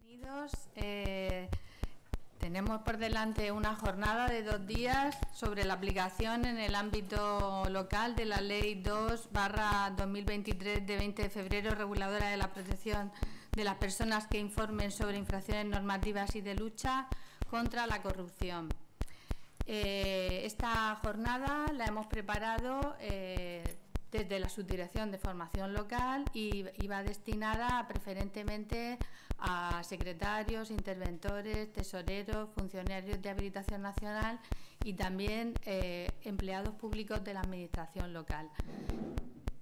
Bienvenidos. Tenemos por delante una jornada de 2 días sobre la aplicación en el ámbito local de la Ley 2/2023 de 20 de febrero, reguladora de la protección de las personas que informen sobre infracciones normativas y de lucha contra la corrupción. Esta jornada la hemos preparado desde la Subdirección de Formación Local y va destinada preferentemente a secretarios, interventores, tesoreros, funcionarios de habilitación nacional y también empleados públicos de la Administración local.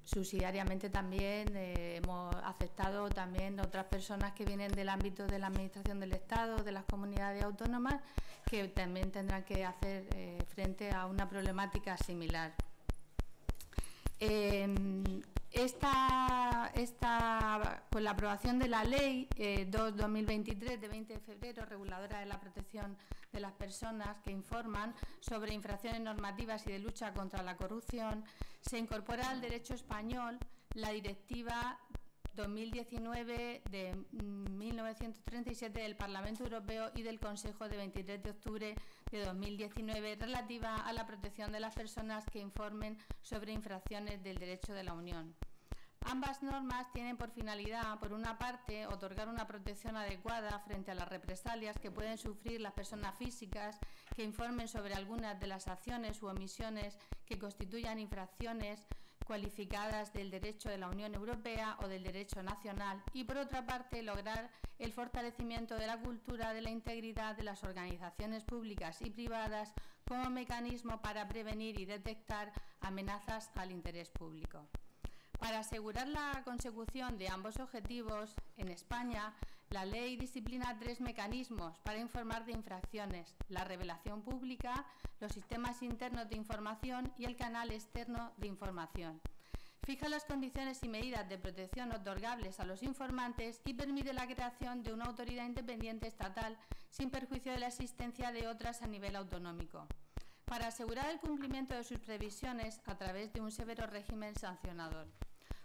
Subsidiariamente también hemos aceptado también otras personas que vienen del ámbito de la Administración del Estado, de las comunidades autónomas, que también tendrán que hacer frente a una problemática similar. Con la aprobación de la Ley 2/2023 de 20 de febrero, reguladora de la protección de las personas que informan sobre infracciones normativas y de lucha contra la corrupción, se incorpora al derecho español la Directiva 2019 de 1937 del Parlamento Europeo y del Consejo de 23 de octubre de 2019 relativa a la protección de las personas que informen sobre infracciones del derecho de la Unión. Ambas normas tienen por finalidad, por una parte, otorgar una protección adecuada frente a las represalias que pueden sufrir las personas físicas que informen sobre algunas de las acciones u omisiones que constituyan infracciones cualificadas del derecho de la Unión Europea o del derecho nacional y, por otra parte, lograr el fortalecimiento de la cultura de la integridad de las organizaciones públicas y privadas como mecanismo para prevenir y detectar amenazas al interés público. Para asegurar la consecución de ambos objetivos, en España, la ley disciplina 3 mecanismos para informar de infracciones: la revelación pública, los sistemas internos de información y el canal externo de información. Fija las condiciones y medidas de protección otorgables a los informantes y permite la creación de una autoridad independiente estatal sin perjuicio de la existencia de otras a nivel autonómico, para asegurar el cumplimiento de sus previsiones a través de un severo régimen sancionador.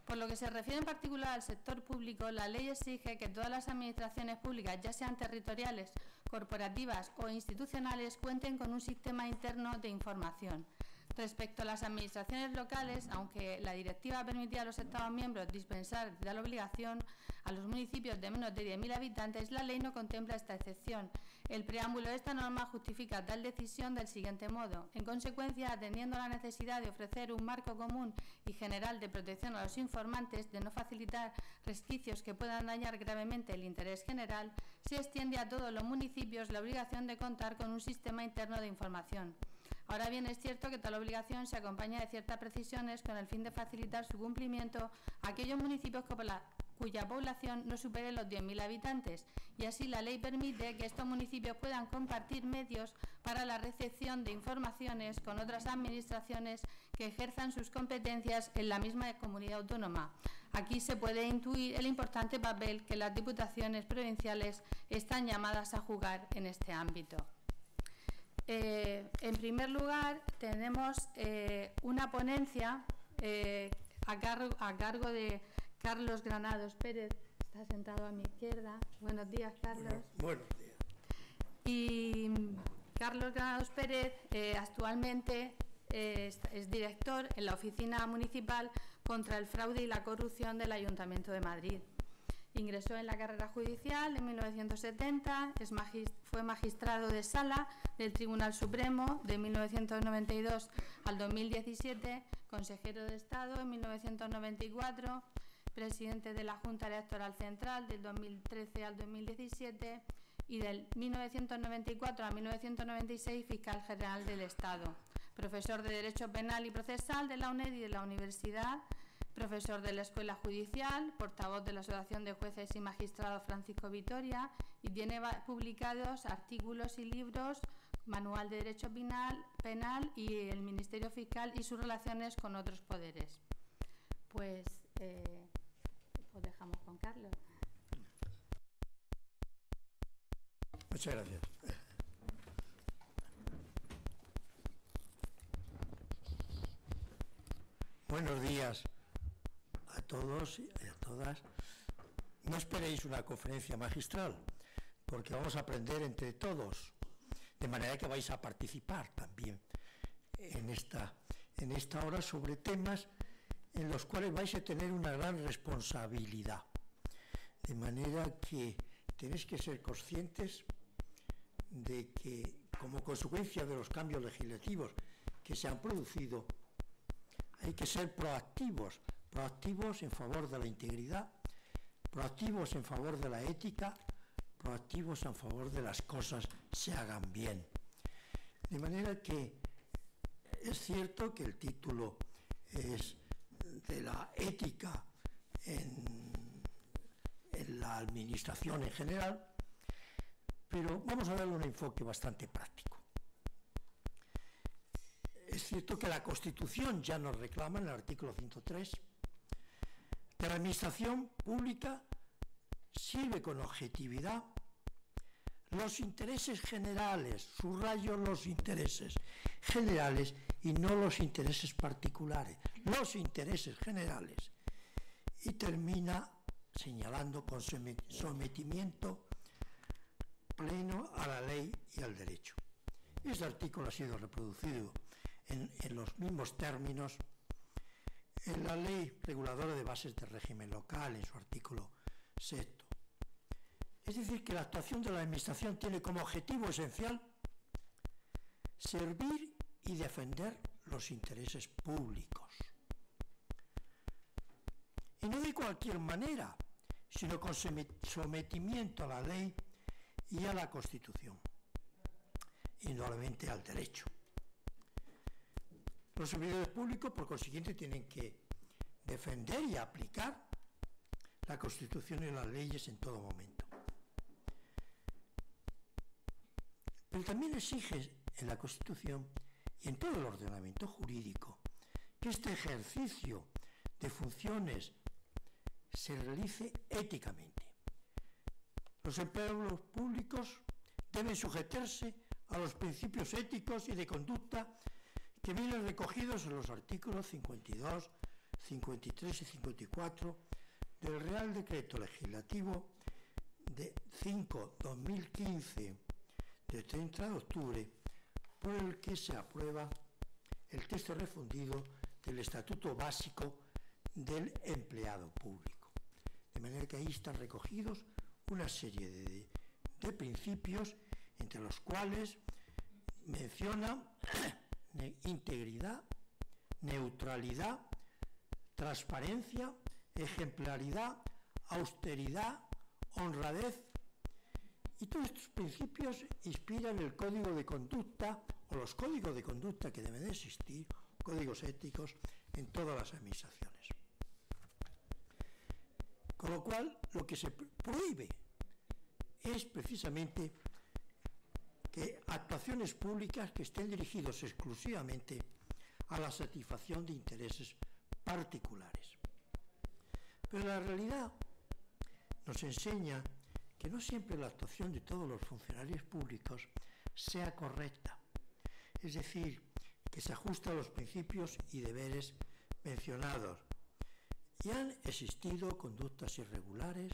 Por lo que se refiere en particular al sector público, la ley exige que todas las administraciones públicas, ya sean territoriales, corporativas o institucionales, cuenten con un sistema interno de información. Respecto a las administraciones locales, aunque la directiva permitía a los Estados miembros dispensar de la obligación a los municipios de menos de 10.000 habitantes, la ley no contempla esta excepción. El preámbulo de esta norma justifica tal decisión del siguiente modo: en consecuencia, atendiendo a la necesidad de ofrecer un marco común y general de protección a los informantes, de no facilitar resquicios que puedan dañar gravemente el interés general, se extiende a todos los municipios la obligación de contar con un sistema interno de información. Ahora bien, es cierto que tal obligación se acompaña de ciertas precisiones con el fin de facilitar su cumplimiento a aquellos municipios cuya población no supere los 10.000 habitantes, y así la ley permite que estos municipios puedan compartir medios para la recepción de informaciones con otras administraciones que ejerzan sus competencias en la misma comunidad autónoma. Aquí se puede intuir el importante papel que las diputaciones provinciales están llamadas a jugar en este ámbito. En primer lugar, tenemos una ponencia a cargo de Carlos Granados Pérez. Está sentado a mi izquierda. Buenos días, Carlos. Buenos días. Y Carlos Granados Pérez actualmente es director en la Oficina Municipal contra el Fraude y la Corrupción del Ayuntamiento de Madrid. Ingresó en la carrera judicial en 1970, fue magistrado de sala del Tribunal Supremo de 1992 al 2017, consejero de Estado en 1994, presidente de la Junta Electoral Central del 2013 al 2017 y del 1994 a 1996 fiscal general del Estado, profesor de Derecho Penal y Procesal de la UNED y de la Universidad, profesor de la Escuela Judicial, portavoz de la Asociación de Jueces y Magistrados Francisco Vitoria, y tiene publicados artículos y libros, Manual de Derecho Penal y el Ministerio Fiscal y sus relaciones con otros poderes. Pues dejamos con Carlos. Muchas gracias. Buenos días a todos y a todas. No esperéis una conferencia magistral, porque vamos a aprender entre todos, de manera que vais a participar también en esta hora sobre temas en los cuales vais a tener una gran responsabilidad, de manera que tenéis que ser conscientes de que, como consecuencia de los cambios legislativos que se han producido, hay que ser proactivos en favor de la integridad, proactivos en favor de la ética, proactivos en favor de las cosas se hagan bien. De manera que es cierto que el título es de la ética en la administración en general, pero vamos a darle un enfoque bastante práctico. Es cierto que la Constitución ya nos reclama en el artículo 103 que la administración pública sirve con objetividad los intereses generales, subrayo los intereses generales y no los intereses particulares, los intereses generales, y termina señalando con sometimiento pleno a la ley y al derecho. Este artículo ha sido reproducido en los mismos términos en la Ley Reguladora de Bases de Régimen Local, en su artículo 6. Es decir, que la actuación de la Administración tiene como objetivo esencial servir y defender los intereses públicos. Y no de cualquier manera, sino con sometimiento a la ley y a la Constitución, indudablemente al derecho. Los servidores públicos, por consiguiente, tienen que defender y aplicar la Constitución y las leyes en todo momento. Pero también exige en la Constitución y en todo el ordenamiento jurídico que este ejercicio de funciones se realice éticamente. Los empleados públicos deben sujetarse a los principios éticos y de conducta que vienen recogidos en los artículos 52, 53 y 54 del Real Decreto Legislativo de 5/2015 de 30 de octubre, por el que se aprueba el texto refundido del Estatuto Básico del Empleado Público. De manera que ahí están recogidos una serie de principios, entre los cuales menciona integridad, neutralidad, transparencia, ejemplaridad, austeridad, honradez, y todos estos principios inspiran el código de conducta o los códigos de conducta que deben existir, códigos éticos en todas las administraciones. Con lo cual, lo que se prohíbe es precisamente que actuaciones públicas que estén dirigidos exclusivamente a la satisfacción de intereses particulares. Pero la realidad nos enseña que no siempre la actuación de todos los funcionarios públicos sea correcta, es decir, que se ajusta a los principios y deberes mencionados. Y han existido conductas irregulares,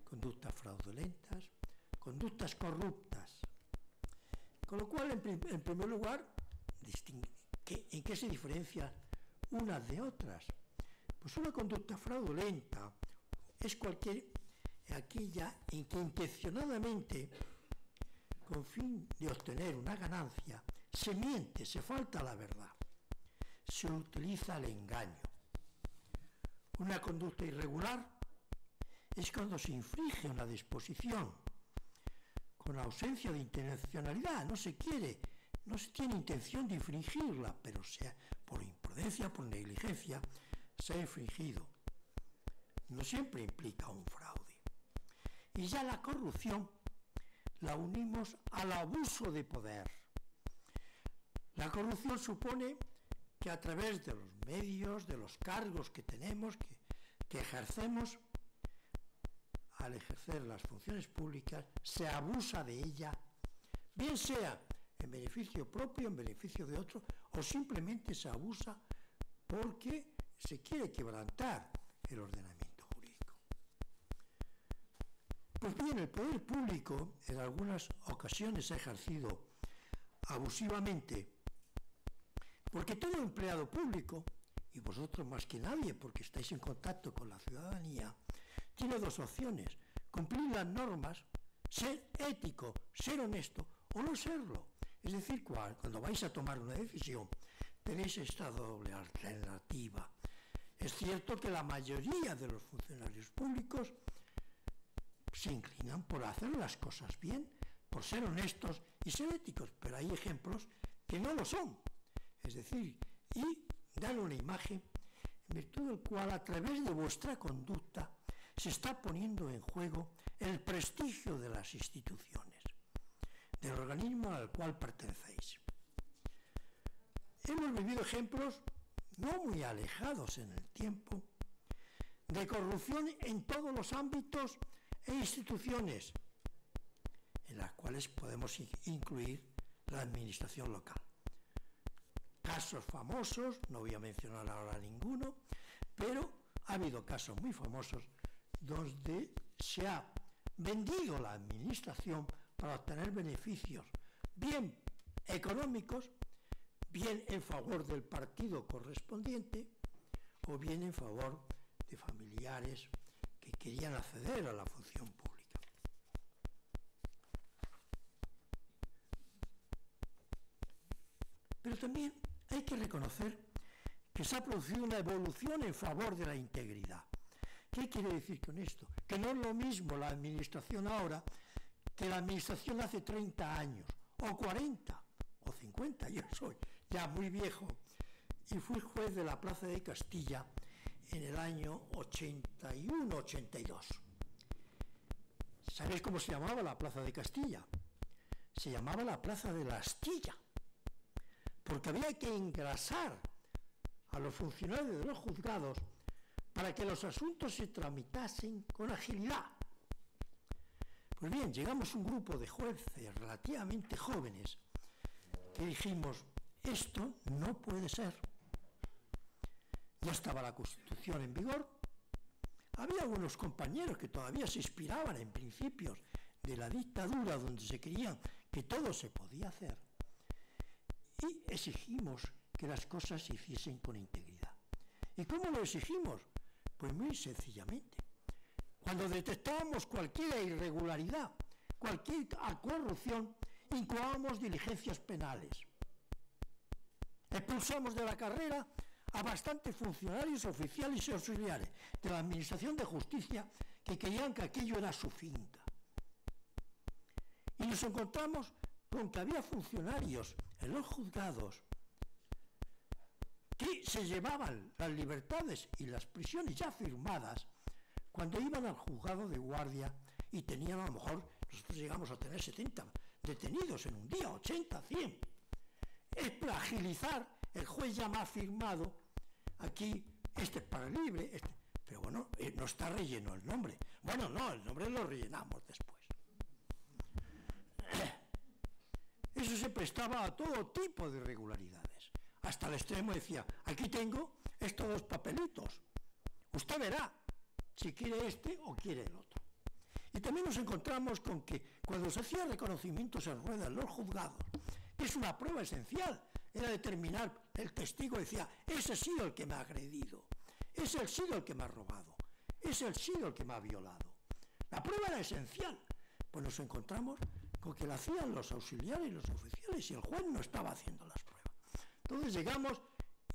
conductas fraudulentas, conductas corruptas. Con lo cual, en primer lugar, ¿en qué se diferencian unas de otras? Pues una conducta fraudulenta es aquella en que intencionadamente, con fin de obtener una ganancia, se miente, se falta a la verdad, se utiliza el engaño. Una conducta irregular es cuando se infringe una disposición con ausencia de intencionalidad, no se tiene intención de infringirla, pero sea por imprudencia, por negligencia, se ha infringido. No siempre implica un fraude. Y ya la corrupción la unimos al abuso de poder. La corrupción supone que a través de los medios, de los cargos que tenemos, que ejercemos, al ejercer las funciones públicas, se abusa de ella, bien sea en beneficio propio, en beneficio de otro, o simplemente se abusa porque se quiere quebrantar el ordenamiento jurídico. Pues bien, el poder público en algunas ocasiones ha ejercido abusivamente, porque todo empleado público, y vosotros más que nadie, porque estáis en contacto con la ciudadanía, tiene dos opciones: cumplir las normas, ser ético, ser honesto, o no serlo. Es decir, cuando vais a tomar una decisión, tenéis esta doble alternativa. Es cierto que la mayoría de los funcionarios públicos se inclinan por hacer las cosas bien, por ser honestos y ser éticos, pero hay ejemplos que no lo son. Es decir, y dan una imagen en virtud del cual, a través de vuestra conducta, se está poniendo en juego el prestigio de las instituciones, del organismo al cual pertenecéis. Hemos vivido ejemplos no muy alejados en el tiempo de corrupción en todos los ámbitos e instituciones, en las cuales podemos incluir la administración local. Casos famosos, no voy a mencionar ahora ninguno, pero ha habido casos muy famosos donde se ha vendido la administración para obtener beneficios, bien económicos, bien en favor del partido correspondiente, o bien en favor de familiares que querían acceder a la función pública. Pero también hay que reconocer que se ha producido una evolución en favor de la integridad. ¿Qué quiere decir con esto? Que no es lo mismo la administración ahora que la administración hace 30 años, o 40, o 50. Yo soy ya muy viejo y fui juez de la Plaza de Castilla en el año 81-82. ¿Sabéis cómo se llamaba la Plaza de Castilla? Se llamaba la Plaza de la Astilla, porque había que engrasar a los funcionarios de los juzgados para que los asuntos se tramitasen con agilidad. Pues bien, llegamos un grupo de jueces relativamente jóvenes que dijimos: esto no puede ser. Ya estaba la Constitución en vigor, había algunos compañeros que todavía se inspiraban en principios de la dictadura, donde se creían que todo se podía hacer, y exigimos que las cosas se hiciesen con integridad. ¿Y cómo lo exigimos? Pues muy sencillamente. Cuando detectábamos cualquier irregularidad, cualquier corrupción, incoábamos diligencias penales. Expulsamos de la carrera a bastantes funcionarios oficiales y auxiliares de la Administración de Justicia que creían que aquello era su finca. Y nos encontramos con que había funcionarios en los juzgados que se llevaban las libertades y las prisiones ya firmadas cuando iban al juzgado de guardia y tenían, a lo mejor, nosotros llegamos a tener 70 detenidos en un día, 80, 100. Es para agilizar, el juez ya me ha firmado, aquí, este es para libre, pero bueno, no está relleno el nombre. Bueno, no, el nombre lo rellenamos después. Eso se prestaba a todo tipo de irregularidades. Hasta el extremo decía: aquí tengo estos dos papelitos, usted verá si quiere este o quiere el otro. Y también nos encontramos con que cuando se hacía reconocimientos en rueda en los juzgados, que es una prueba esencial, era determinar, el testigo decía: ese ha sido el que me ha agredido, ese ha sido el que me ha robado, ese ha sido el que me ha violado. La prueba era esencial. Pues nos encontramos con que la hacían los auxiliares y los oficiales y el juez no estaba haciendo las pruebas. Entonces llegamos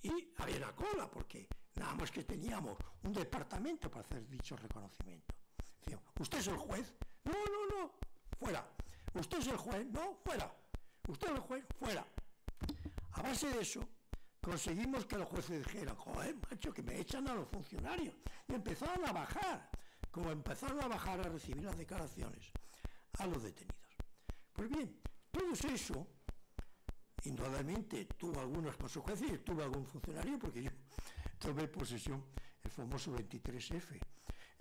y había una cola, porque nada más que teníamos un departamento para hacer dichos reconocimientos. Decíamos: ¿usted es el juez? No, no, no, fuera. ¿Usted es el juez? No, fuera. ¿Usted es el juez? Fuera. A base de eso, conseguimos que los jueces dijeran: joder, macho, que me echan a los funcionarios. Y empezaron a bajar, como empezaron a bajar a recibir las declaraciones a los detenidos. Pues bien, todo eso, indudablemente, tuvo algunas consecuencias y tuvo algún funcionario, porque yo tomé posesión el famoso 23F,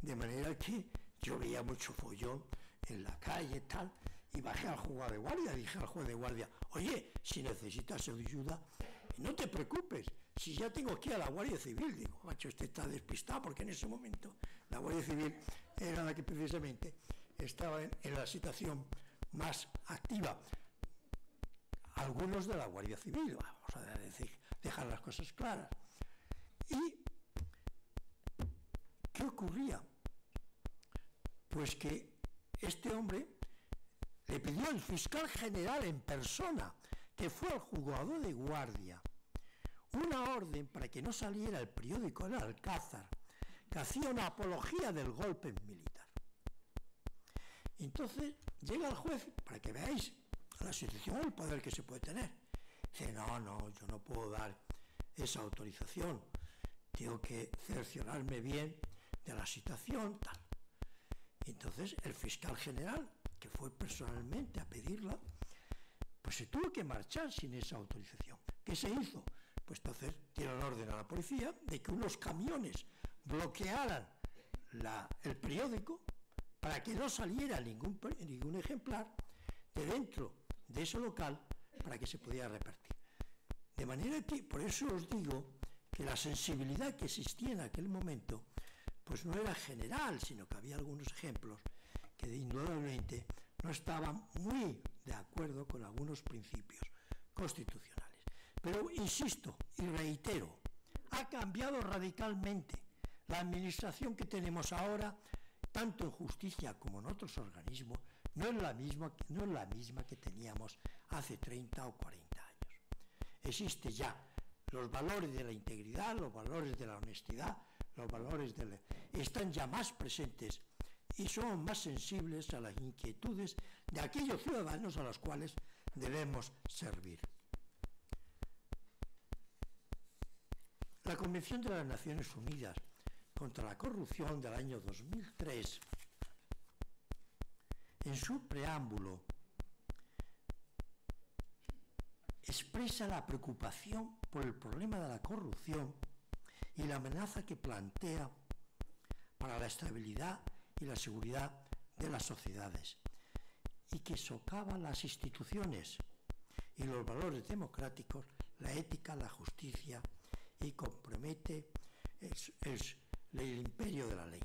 de manera que yo veía mucho follón en la calle y tal, y bajé al juzgado de guardia, dije al juez de guardia: oye, si necesitas ayuda, no te preocupes, si ya tengo aquí a la Guardia Civil. Digo: macho, este está despistado, porque en ese momento la Guardia Civil era la que precisamente estaban en la situación más activa. Algunos de la Guardia Civil, vamos a decir, dejar las cosas claras. ¿Y qué ocurría? Pues que este hombre le pidió al fiscal general en persona, que fue al juzgado de guardia, una orden para que no saliera el periódico El Alcázar, que hacía una apología del golpe militar. Entonces llega el juez, para que veáis la situación, el poder que se puede tener. Dice, no, yo no puedo dar esa autorización, tengo que cerciorarme bien de la situación, tal. Entonces el fiscal general, que fue personalmente a pedirla, pues se tuvo que marchar sin esa autorización. ¿Qué se hizo? Pues entonces dieron orden a la policía de que unos camiones bloquearan el periódico para que no saliera ningún ejemplar de dentro de ese local para que se pudiera repartir. De manera que, por eso os digo que la sensibilidad que existía en aquel momento pues no era general, sino que había algunos ejemplos que indudablemente no estaban muy de acuerdo con algunos principios constitucionales. Pero insisto y reitero, ha cambiado radicalmente. La administración que tenemos ahora, tanto en justicia como en otros organismos, no es la misma que teníamos hace 30 o 40 años. Existe ya los valores de la integridad, los valores de la honestidad, los valores están ya más presentes y son más sensibles a las inquietudes de aquellos ciudadanos a los cuales debemos servir. La Convención de las Naciones Unidas contra la Corrupción del año 2003, en su preámbulo, expresa la preocupación por el problema de la corrupción y la amenaza que plantea para la estabilidad y la seguridad de las sociedades, y que socava las instituciones y los valores democráticos, la ética, la justicia, y compromete el imperio de la ley.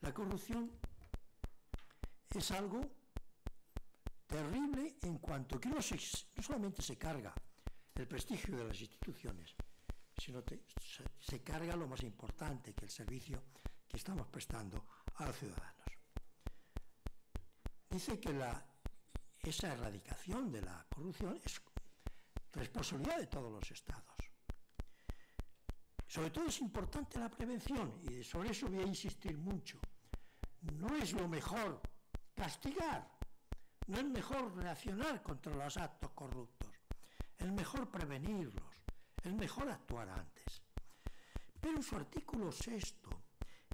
La corrupción es algo terrible en cuanto que no solamente se carga el prestigio de las instituciones, sino que se carga lo más importante, que el servicio que estamos prestando a los ciudadanos. Dice que esa erradicación de la corrupción es responsabilidad de todos los Estados. Sobre todo es importante la prevención, y sobre eso voy a insistir mucho. No es lo mejor castigar, no es mejor reaccionar contra los actos corruptos, es mejor prevenirlos, es mejor actuar antes. Pero en su artículo 6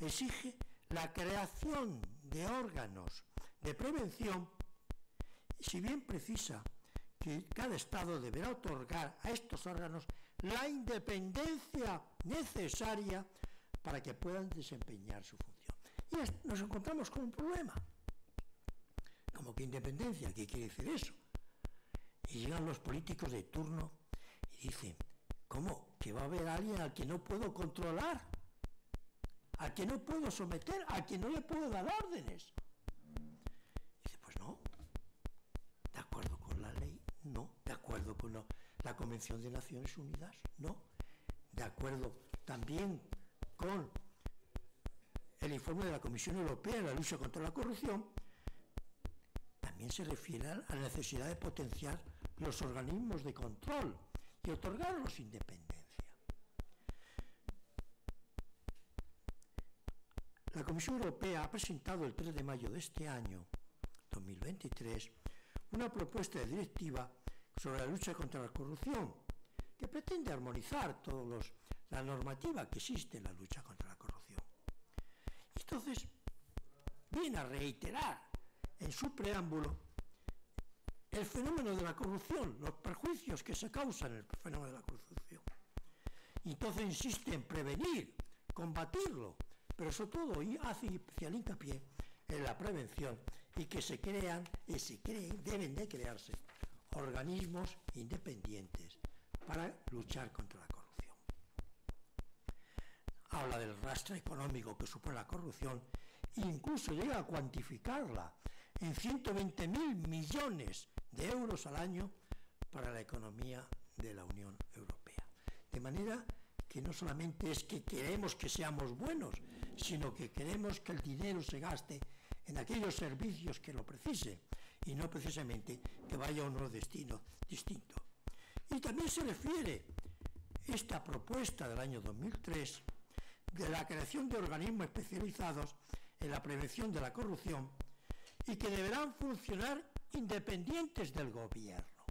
exige la creación de órganos de prevención, si bien precisa que cada Estado deberá otorgar a estos órganos la independencia necesaria para que puedan desempeñar su función. Y nos encontramos con un problema. ¿Cómo que independencia? ¿Qué quiere decir eso? Y llegan los políticos de turno y dicen, ¿cómo? ¿Que va a haber alguien al que no puedo controlar? ¿Al que no puedo someter? ¿Al que no le puedo dar órdenes? Dice, pues no. ¿De acuerdo con la ley? No. ¿De acuerdo con la Convención de Naciones Unidas? No. De acuerdo también con el informe de la Comisión Europea en la lucha contra la corrupción, también se refiere a la necesidad de potenciar los organismos de control y otorgarlos independencia. La Comisión Europea ha presentado el 3 de mayo de este año, 2023, una propuesta de directiva sobre la lucha contra la corrupción, que pretende armonizar toda la normativa que existe en la lucha contra la corrupción. Entonces, viene a reiterar en su preámbulo el fenómeno de la corrupción, los perjuicios que se causan en el fenómeno de la corrupción. Y entonces insiste en prevenir, combatirlo, pero sobre todo hace especial hincapié en la prevención y que se crean deben de crearse organismos independientes para luchar contra la corrupción. Habla del rastre económico que supone la corrupción incluso llega a cuantificarla en 120.000 millones de euros al año para la economía de la Unión Europea. De manera que no solamente es que queremos que seamos buenos, sino que queremos que el dinero se gaste en aquellos servicios que lo precise y no precisamente que vaya a un destino distinto. Y también se refiere esta propuesta del año 2003 de la creación de organismos especializados en la prevención de la corrupción y que deberán funcionar independientes del gobierno.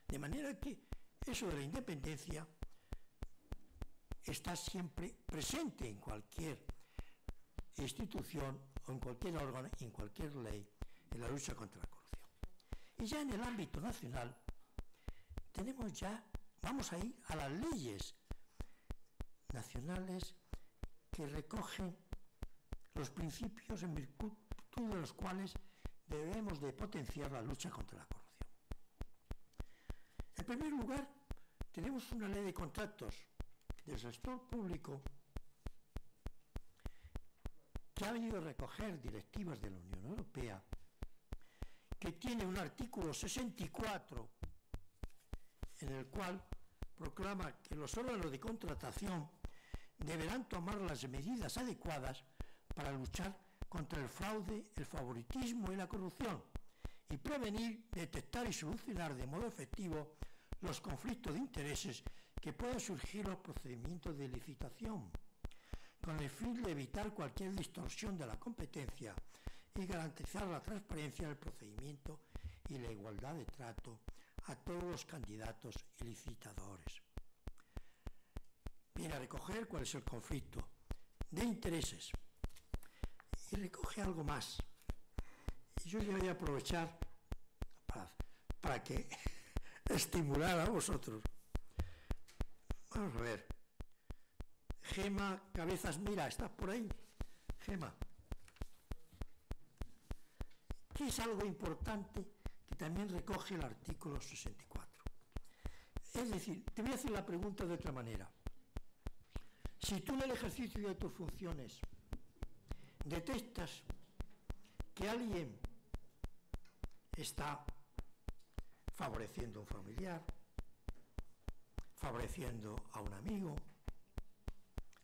De manera que eso de la independencia está siempre presente en cualquier institución o en cualquier órgano, en cualquier ley, en la lucha contra la corrupción. Y ya en el ámbito nacional vamos a ir a las leyes nacionales que recogen los principios en virtud de los cuales debemos de potenciar la lucha contra la corrupción. En primer lugar, tenemos una ley de contratos del sector público que ha venido a recoger directivas de la Unión Europea, que tiene un artículo 64 en el cual proclama que los órganos de contratación deberán tomar las medidas adecuadas para luchar contra el fraude, el favoritismo y la corrupción y prevenir, detectar y solucionar de modo efectivo los conflictos de intereses que puedan surgir en los procedimientos de licitación, con el fin de evitar cualquier distorsión de la competencia y garantizar la transparencia del procedimiento y la igualdad de trato a todos los candidatos y licitadores. Viene a recoger cuál es el conflicto de intereses y recoge algo más. Y yo ya voy a aprovechar para que estimular a vosotros. Vamos a ver. Gema Cabezas Mira, ¿estás por ahí? Gema. ¿Qué es algo importante que también recoge el artículo 64? Es decir, te voy a hacer la pregunta de otra manera. Si tú en el ejercicio de tus funciones detectas que alguien está favoreciendo a un familiar, favoreciendo a un amigo,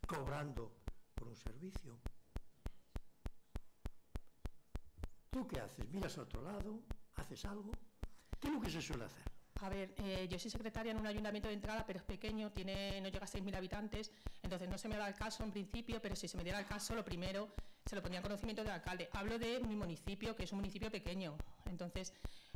cobrando por un servicio, ¿tú qué haces? ¿Miras a otro lado? ¿Haces algo? ¿Qué es lo que se suele hacer? A ver, yo soy secretaria en un ayuntamiento de entrada, pero es pequeño, no llega a 6.000 habitantes, entonces no se me da el caso en principio, pero si se me diera el caso, lo primero se lo ponía en conocimiento del alcalde. Hablo de mi municipio, que es un municipio pequeño, entonces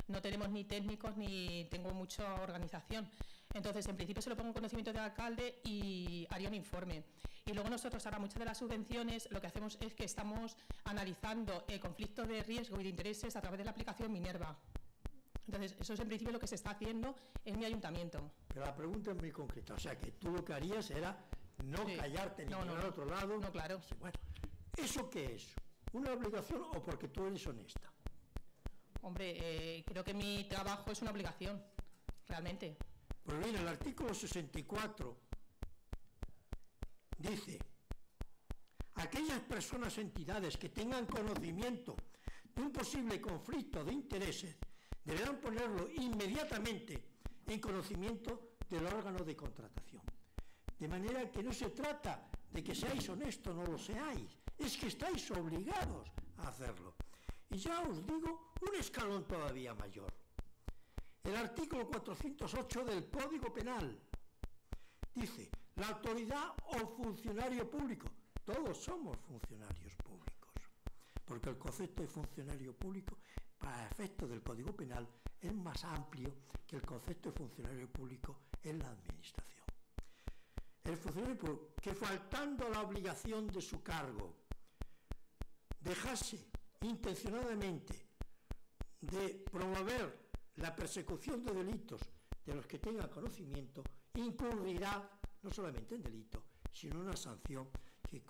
no tenemos ni técnicos ni tengo mucha organización. Entonces, en principio se lo pongo en conocimiento del alcalde y haría un informe. Y luego nosotros, ahora muchas de las subvenciones, lo que hacemos es que estamos analizando el conflicto de riesgo y de intereses a través de la aplicación Minerva. Entonces, eso es en principio lo que se está haciendo en mi ayuntamiento. Pero la pregunta es muy concreta, o sea, que tú lo que harías era no callarte ni mirar al otro lado. No, claro. Bueno, ¿eso qué es? ¿Una obligación o porque tú eres honesta? Hombre, creo que mi trabajo es una obligación, realmente. Pues bien, el artículo 64 dice: aquellas personas o entidades que tengan conocimiento de un posible conflicto de intereses deberán ponerlo inmediatamente en conocimiento del órgano de contratación. De manera que no se trata de que seáis honestos o no lo seáis, es que estáis obligados a hacerlo. Y ya os digo un escalón todavía mayor. El artículo 408 del Código Penal dice: la autoridad o funcionario público, todos somos funcionarios públicos, porque el concepto de funcionario público para efectos del Código Penal es más amplio que el concepto de funcionario público en la administración. El funcionario público que, faltando a la obligación de su cargo, dejase intencionadamente de promover la persecución de delitos de los que tenga conocimiento, incurrirá no solamente en delito, sino en una sanción que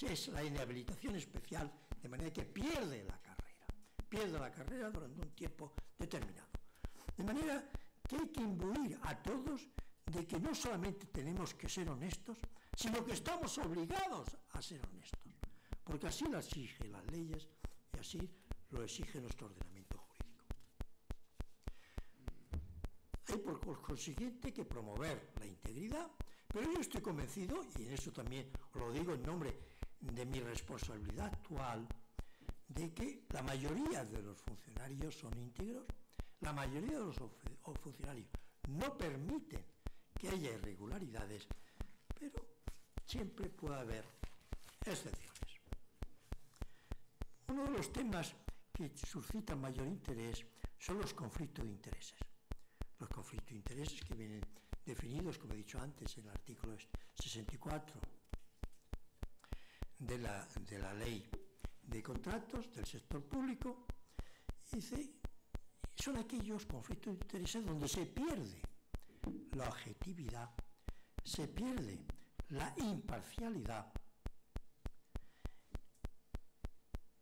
es la inhabilitación especial, de manera que pierde la carrera durante un tiempo determinado. De manera que hay que imbuir a todos de que no solamente tenemos que ser honestos, sino que estamos obligados a ser honestos. porque así lo exigen las leyes y así lo exige nuestro ordenamiento jurídico. Hay por consiguiente que promover la integridad, pero yo estoy convencido, y en eso también lo digo en nombre de mi responsabilidad actual, de que la mayoría de los funcionarios son íntegros, la mayoría de los funcionarios no permiten que haya irregularidades, pero siempre puede haber excepciones. Uno de los temas que suscitan mayor interés son los conflictos de intereses. Los conflictos de intereses que vienen definidos, como he dicho antes, en el artículo 64 de la Ley de Contratos del sector público, dice, son aquellos conflictos de intereses donde se pierde la objetividad, se pierde la imparcialidad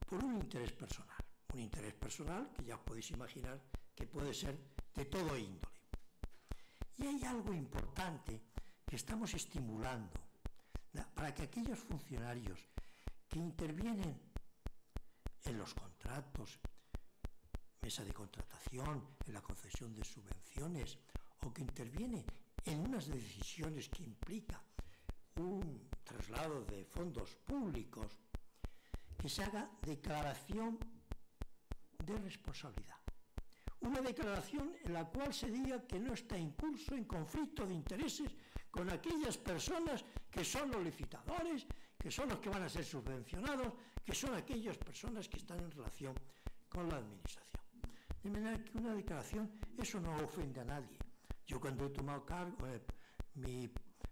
por un interés personal que ya os podéis imaginar que puede ser de todo índole. Y hay algo importante que estamos estimulando para que aquellos funcionarios que intervienen en los contratos, mesa de contratación, en la concesión de subvenciones, o que intervienen en unas decisiones que implica un traslado de fondos públicos, que se haga declaración de responsabilidad. Una declaración en la cual se diga que no está incurso en conflicto de intereses con aquellas personas que son los licitadores, que son los que van a ser subvencionados, que son aquellas personas que están en relación con la administración. De manera que una declaración, eso no ofende a nadie. Yo cuando he tomado mi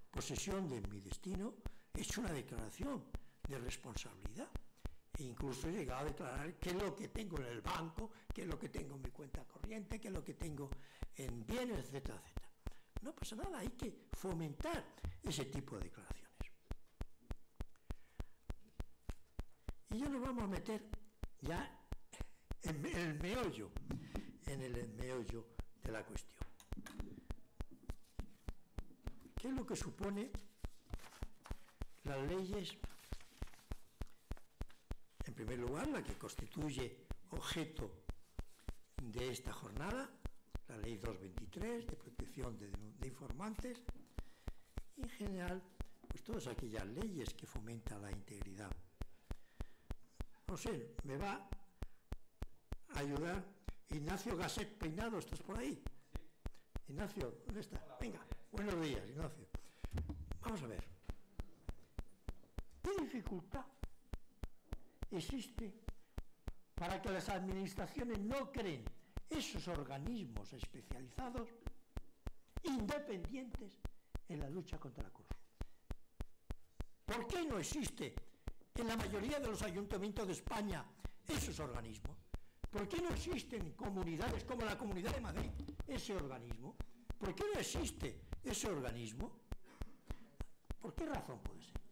posesión de mi destino, he hecho una declaración de responsabilidad. E incluso he llegado a declarar qué es lo que tengo en el banco, qué es lo que tengo en mi cuenta corriente, qué es lo que tengo en bienes, etcétera, etcétera. No pasa nada, hay que fomentar ese tipo de declaraciones. Y ya nos vamos a meter ya en el meollo de la cuestión. ¿Qué es lo que supone las leyes? En primer lugar, la que constituye objeto de esta jornada, la Ley 223 de protección de informantes, y en general, pues todas aquellas leyes que fomentan la integridad. No sé, me va a ayudar Ignacio Gasset Peinado, ¿estás por ahí? Sí. Ignacio, ¿dónde está? Hola, venga, buenos días, Ignacio. Vamos a ver. ¿Qué dificultad existe para que las administraciones no creen esos organismos especializados independientes en la lucha contra la corrupción? ¿Por qué no existe en la mayoría de los ayuntamientos de España esos organismos? ¿Por qué no existen en comunidades como la Comunidad de Madrid ese organismo? ¿Por qué no existe ese organismo? ¿Por qué razón puede ser?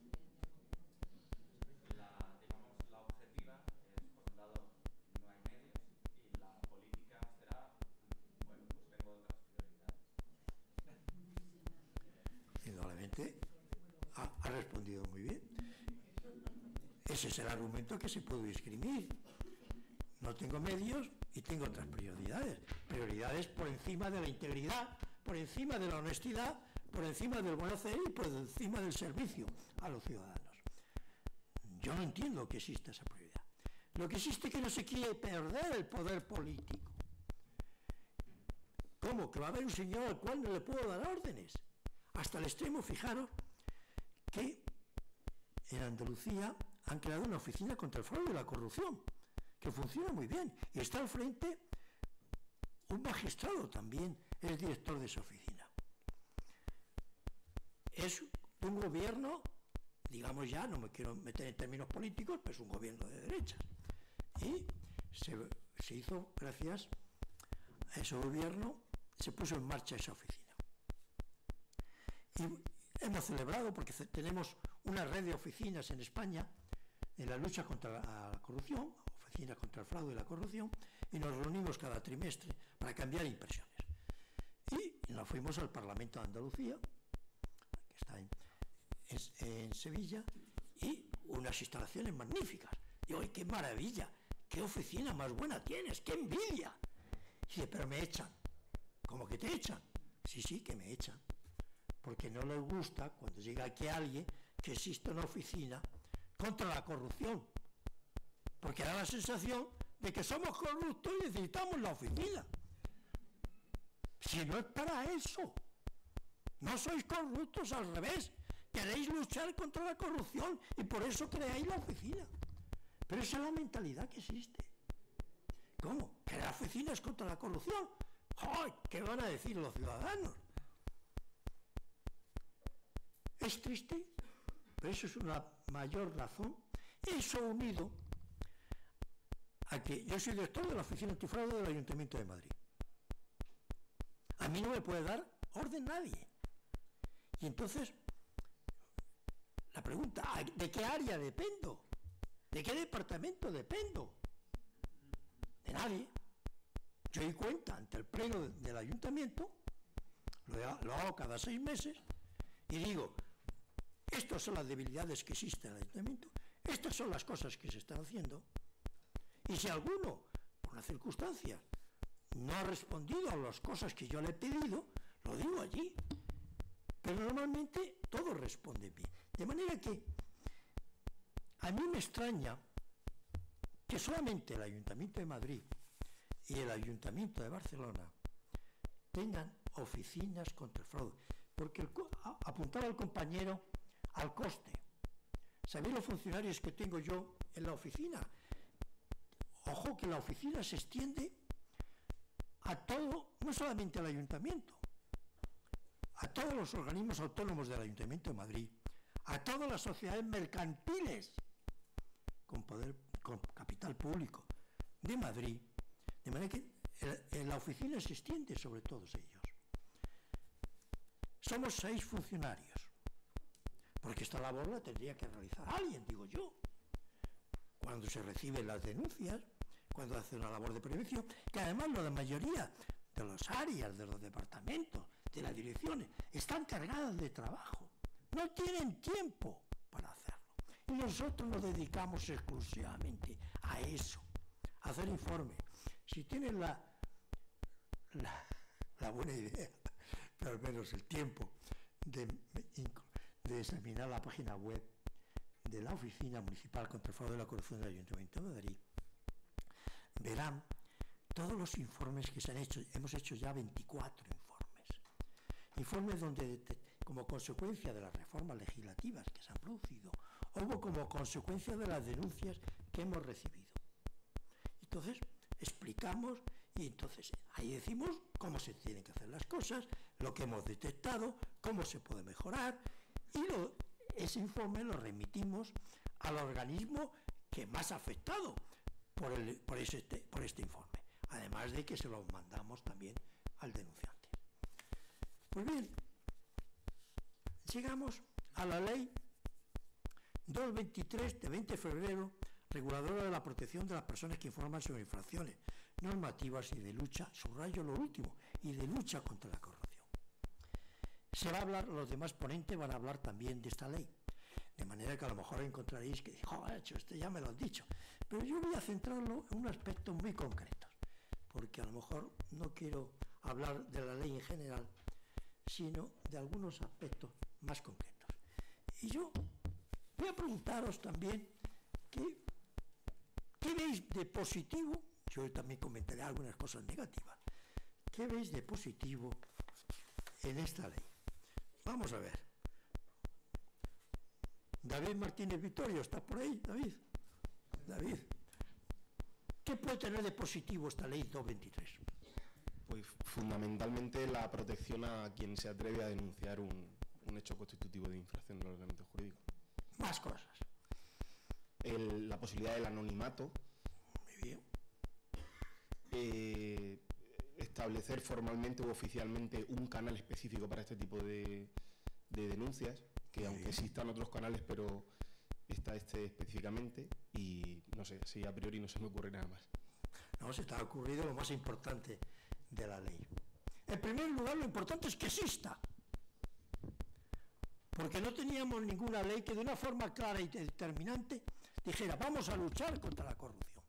La objetiva es, por un lado, no hay medios y la política será, bueno, pues tengo otras prioridades. Indudablemente ha respondido muy bien. Ese es el argumento que se puede esgrimir. No tengo medios y tengo otras prioridades. Prioridades por encima de la integridad, por encima de la honestidad, por encima del buen hacer y por encima del servicio a los ciudadanos. Yo no entiendo que exista esa prioridad. Lo que existe es que no se quiere perder el poder político. ¿Cómo? Que va a haber un señor al cual no le puedo dar órdenes. Hasta el extremo, fijaros, que en Andalucía han creado una oficina contra el fraude y la corrupción, que funciona muy bien, y está al frente un magistrado también, es director de esa oficina. Es un gobierno, digamos ya, no me quiero meter en términos políticos, pero es un gobierno de derechas. Y se hizo, gracias a ese gobierno, se puso en marcha esa oficina. Y hemos celebrado, porque tenemos una red de oficinas en España en la lucha contra la corrupción, oficinas contra el fraude y la corrupción, y nos reunimos cada trimestre para cambiar impresiones. Y nos fuimos al Parlamento de Andalucía, que está en Sevilla, y unas instalaciones magníficas. Digo, ¡ay, qué maravilla! ¡Qué oficina más buena tienes! ¡Qué envidia! Y dice, pero me echan. ¿Cómo que te echan? Sí, sí, que me echan. Porque no les gusta cuando llega aquí alguien que existe una oficina contra la corrupción. Porque da la sensación de que somos corruptos y necesitamos la oficina. Si no es para eso. No sois corruptos, al revés. Queréis luchar contra la corrupción y por eso creáis la oficina. Pero esa es la mentalidad que existe. ¿Cómo? ¿Que la oficina es contra la corrupción? ¡Ay! ¿Qué van a decir los ciudadanos? Es triste, pero eso es una mayor razón. Eso unido a que yo soy director de la Oficina Antifraude del Ayuntamiento de Madrid. A mí no me puede dar orden nadie. Y entonces, la pregunta, ¿de qué área dependo? ¿De qué departamento dependo? De nadie. Yo doy cuenta ante el pleno del ayuntamiento, lo hago cada 6 meses, y digo, estas son las debilidades que existen en el ayuntamiento, estas son las cosas que se están haciendo, y si alguno, por una circunstancia, no ha respondido a las cosas que yo le he pedido, lo digo allí. Pero normalmente todo responde bien. De manera que a mí me extraña que solamente el Ayuntamiento de Madrid y el Ayuntamiento de Barcelona tengan oficinas contra el fraude. Porque apuntaba el compañero al coste. ¿Sabéis los funcionarios que tengo yo en la oficina? Ojo que la oficina se extiende a todo, no solamente al Ayuntamiento, a todos los organismos autónomos del Ayuntamiento de Madrid, a todas las sociedades mercantiles con capital público de Madrid, de manera que la oficina se extiende sobre todos ellos. Somos 6 funcionarios, porque esta labor la tendría que realizar alguien, digo yo, cuando se reciben las denuncias, cuando hace una labor de prevención, que además la mayoría de las áreas, de los departamentos, de las direcciones, están cargadas de trabajo, no tienen tiempo para hacerlo. Y nosotros nos dedicamos exclusivamente a eso, a hacer informes. Si tienen la buena idea, pero al menos el tiempo de examinar la página web de la Oficina Municipal contra el Fraude y la Corrupción del Ayuntamiento de Madrid, verán todos los informes que se han hecho. Hemos hecho ya 24 informes donde, como consecuencia de las reformas legislativas que se han producido, o como consecuencia de las denuncias que hemos recibido. Entonces, explicamos y entonces ahí decimos cómo se tienen que hacer las cosas, lo que hemos detectado, cómo se puede mejorar, y ese informe lo remitimos al organismo que más ha afectado por este informe, además de que se lo mandamos también al denunciante. Pues bien, llegamos a la ley 223 de 20 de febrero, reguladora de la protección de las personas que informan sobre infracciones normativas y de lucha, subrayo lo último, y de lucha contra la corrupción. Se va a hablar, los demás ponentes van a hablar también de esta ley, de manera que a lo mejor encontraréis que, esto ya me lo has dicho, pero yo voy a centrarlo en un aspecto muy concreto, porque a lo mejor no quiero hablar de la ley en general, sino de algunos aspectos más concretos. Y yo voy a preguntaros también ¿qué veis de positivo? Yo también comentaré algunas cosas negativas. ¿Qué veis de positivo en esta ley? Vamos a ver. David Martínez Vittorio, ¿está por ahí, David? David, ¿qué puede tener de positivo esta ley 223? Pues fundamentalmente la protección a quien se atreve a denunciar un hecho constitutivo de infracción del ordenamiento jurídico. Más cosas. La posibilidad del anonimato. Muy bien. Establecer formalmente u oficialmente un canal específico para este tipo de denuncias, que aunque existan otros canales, pero está este específicamente, y no sé, si a priori no se me ocurre nada más. No, se te ha ocurrido lo más importante de la ley. En primer lugar, lo importante es que exista. porque no teníamos ninguna ley que de una forma clara y determinante dijera, vamos a luchar contra la corrupción.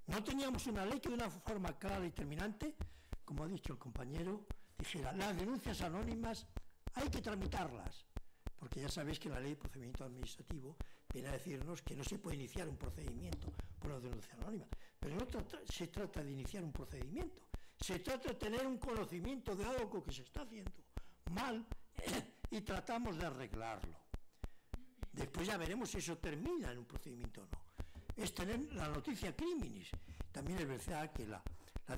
No teníamos una ley que de una forma clara y determinante, como ha dicho el compañero, dijera, las denuncias anónimas hay que tramitarlas, porque ya sabéis que la ley de procedimiento administrativo viene a decirnos que no se puede iniciar un procedimiento por una denuncia anónima, pero no se trata de iniciar un procedimiento, se trata de tener un conocimiento de algo que se está haciendo mal y tratamos de arreglarlo. Después ya veremos si eso termina en un procedimiento o no. Es tener la noticia criminis. También es verdad que las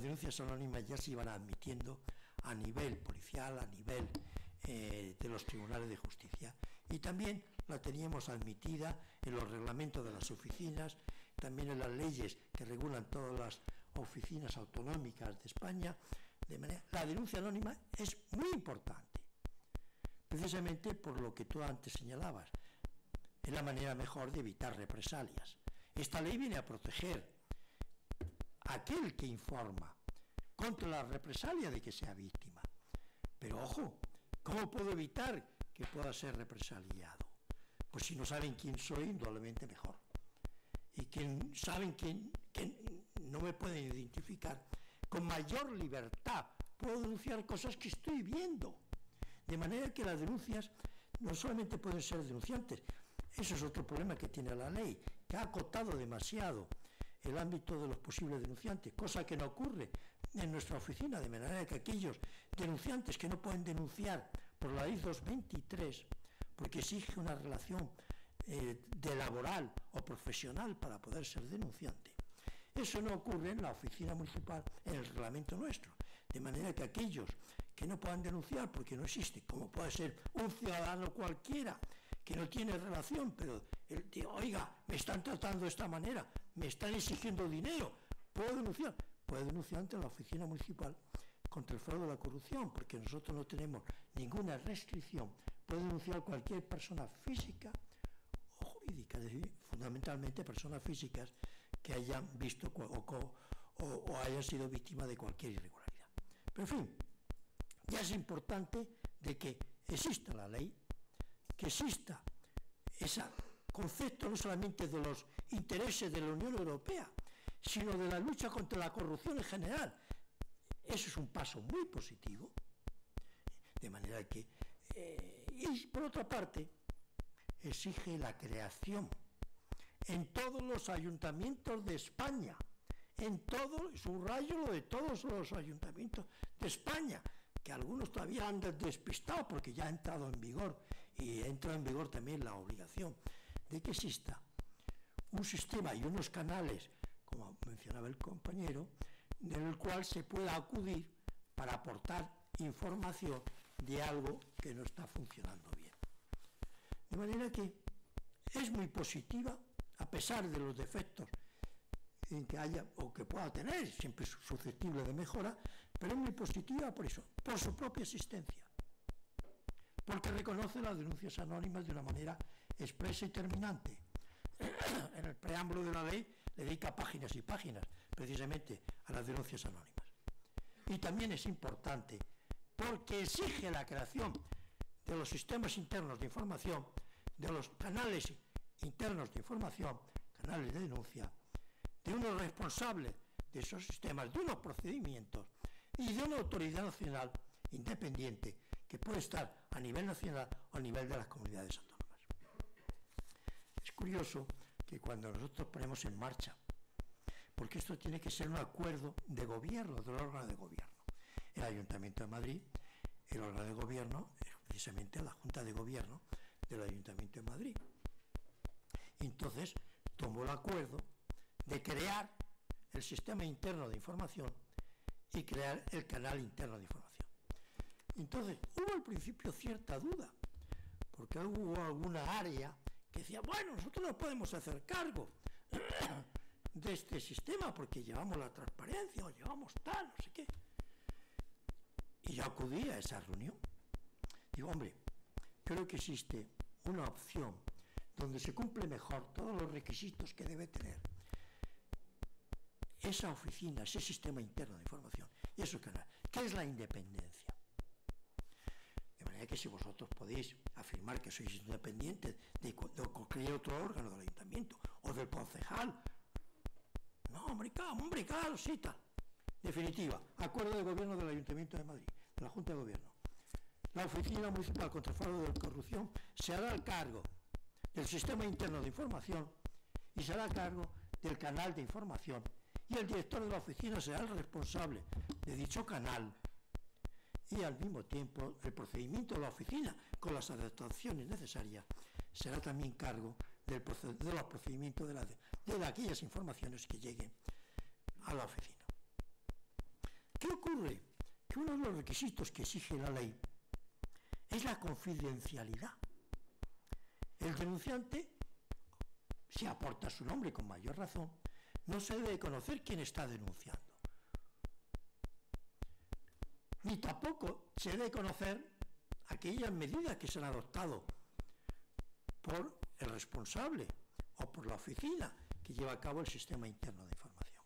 denuncias anónimas ya se iban admitiendo a nivel policial, a nivel de los tribunales de justicia, y también la teníamos admitida en los reglamentos de las oficinas, también en las leyes que regulan todas las oficinas autonómicas de España. De manera, la denuncia anónima es muy importante, precisamente por lo que tú antes señalabas, es la manera mejor de evitar represalias. Esta ley viene a proteger a aquel que informa contra la represalia de que sea víctima. Pero ojo, ¿cómo puedo evitar que pueda ser represaliado? Pues si no saben quién soy, indudablemente mejor. Y saben que no me pueden identificar, con mayor libertad puedo denunciar cosas que estoy viendo. De manera que las denuncias no solamente pueden ser denunciantes, eso es otro problema que tiene la ley, que ha acotado demasiado el ámbito de los posibles denunciantes, cosa que no ocurre en nuestra oficina, de manera que aquellos denunciantes que no pueden denunciar por la ley 223, porque exige una relación de laboral o profesional para poder ser denunciante, eso no ocurre en la oficina municipal, en el reglamento nuestro, de manera que aquellos que no puedan denunciar porque no existe, como puede ser un ciudadano cualquiera que no tiene relación, pero él dice, oiga, me están tratando de esta manera, me están exigiendo dinero, ¿puedo denunciar? Puede denunciar ante la oficina municipal contra el fraude de la corrupción, porque nosotros no tenemos ninguna restricción. Puede denunciar cualquier persona física o jurídica, es decir, fundamentalmente personas físicas que hayan visto o hayan sido víctimas de cualquier irregularidad. Pero en fin, ya es importante de que exista la ley, que exista ese concepto no solamente de los intereses de la Unión Europea, sino de la lucha contra la corrupción en general. Eso es un paso muy positivo, de manera que, y por otra parte, exige la creación en todos los ayuntamientos de España, en todo, subrayo lo de todos los ayuntamientos de España, que algunos todavía andan despistados porque ya ha entrado en vigor, y entra en vigor también la obligación de que exista un sistema y unos canales, como mencionaba el compañero, en el cual se pueda acudir para aportar información de algo que no está funcionando bien. De manera que es muy positiva, a pesar de los defectos en que haya o que pueda tener, siempre es susceptible de mejora, pero es muy positiva por eso, por su propia existencia, porque reconoce las denuncias anónimas de una manera expresa y terminante. En el preámbulo de la ley le dedica páginas y páginas precisamente a las denuncias anónimas. Y también es importante porque exige la creación de los sistemas internos de información, de los canales internos de información, canales de denuncia, de unos responsables de esos sistemas, de unos procedimientos y de una autoridad nacional independiente que puede estar a nivel nacional o a nivel de las comunidades autónomas. Es curioso que cuando nosotros ponemos en marcha, porque esto tiene que ser un acuerdo de gobierno, del órgano de gobierno. El Ayuntamiento de Madrid, el órgano de gobierno es precisamente la Junta de Gobierno del Ayuntamiento de Madrid. Entonces tomó el acuerdo de crear el sistema interno de información y crear el canal interno de información. Entonces hubo al principio cierta duda, porque hubo alguna área que decía, bueno, nosotros no podemos hacer cargo de este sistema porque llevamos la transparencia o llevamos tal, no sé qué. Y yo acudí a esa reunión. Digo, hombre, creo que existe una opción donde se cumple mejor todos los requisitos que debe tener esa oficina, ese sistema interno de información y eso canal, que es la independencia. De manera manera que si vosotros podéis afirmar que sois independientes de cualquier otro órgano del ayuntamiento o del concejal, no, hombre, claro, sí, tal. Definitiva, acuerdo de gobierno del Ayuntamiento de Madrid, de la Junta de Gobierno. La Oficina Municipal contra el Fraude y la Corrupción se hará el cargo del sistema interno de información y se hará cargo del canal de información, y el director de la oficina será el responsable de dicho canal, y al mismo tiempo el procedimiento de la oficina, con las adaptaciones necesarias, será también cargo de los procedimientos de aquellas informaciones que lleguen a la oficina. ¿Qué ocurre? Que uno de los requisitos que exige la ley es la confidencialidad. El denunciante, si aporta su nombre con mayor razón, no se debe conocer quién está denunciando. Ni tampoco se debe conocer aquellas medidas que se han adoptado por el responsable o por la oficina que lleva a cabo el sistema interno de información.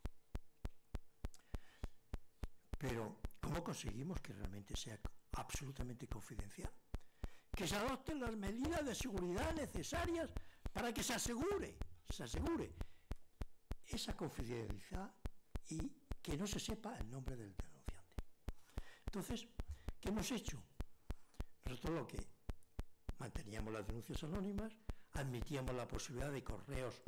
Pero, ¿cómo conseguimos que realmente sea absolutamente confidencial? Que se adopten las medidas de seguridad necesarias para que se asegure esa confidencialidad y que no se sepa el nombre del denunciante. Entonces, ¿qué hemos hecho? Nosotros lo que manteníamos las denuncias anónimas, admitíamos la posibilidad de correos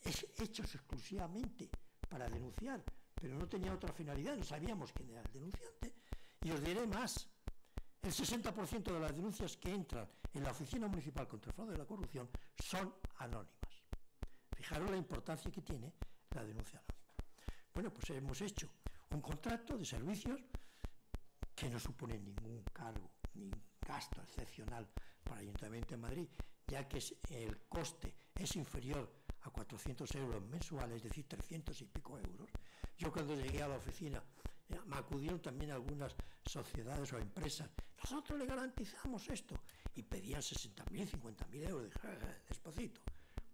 hechos exclusivamente para denunciar, pero no tenía otra finalidad, no sabíamos quién era el denunciante, y os diré más. El 60% de las denuncias que entran en la Oficina Municipal contra el Fraude y la Corrupción son anónimas. Fijaros la importancia que tiene la denuncia anónima. Bueno, pues hemos hecho un contrato de servicios que no supone ningún cargo, ni gasto excepcional para el Ayuntamiento de Madrid, ya que el coste es inferior a 400 euros mensuales, es decir, 300 y pico euros. Yo cuando llegué a la oficina, me acudieron también algunas sociedades o empresas. Nosotros le garantizamos esto. Y pedían 60.000, 50.000 euros. Despacito.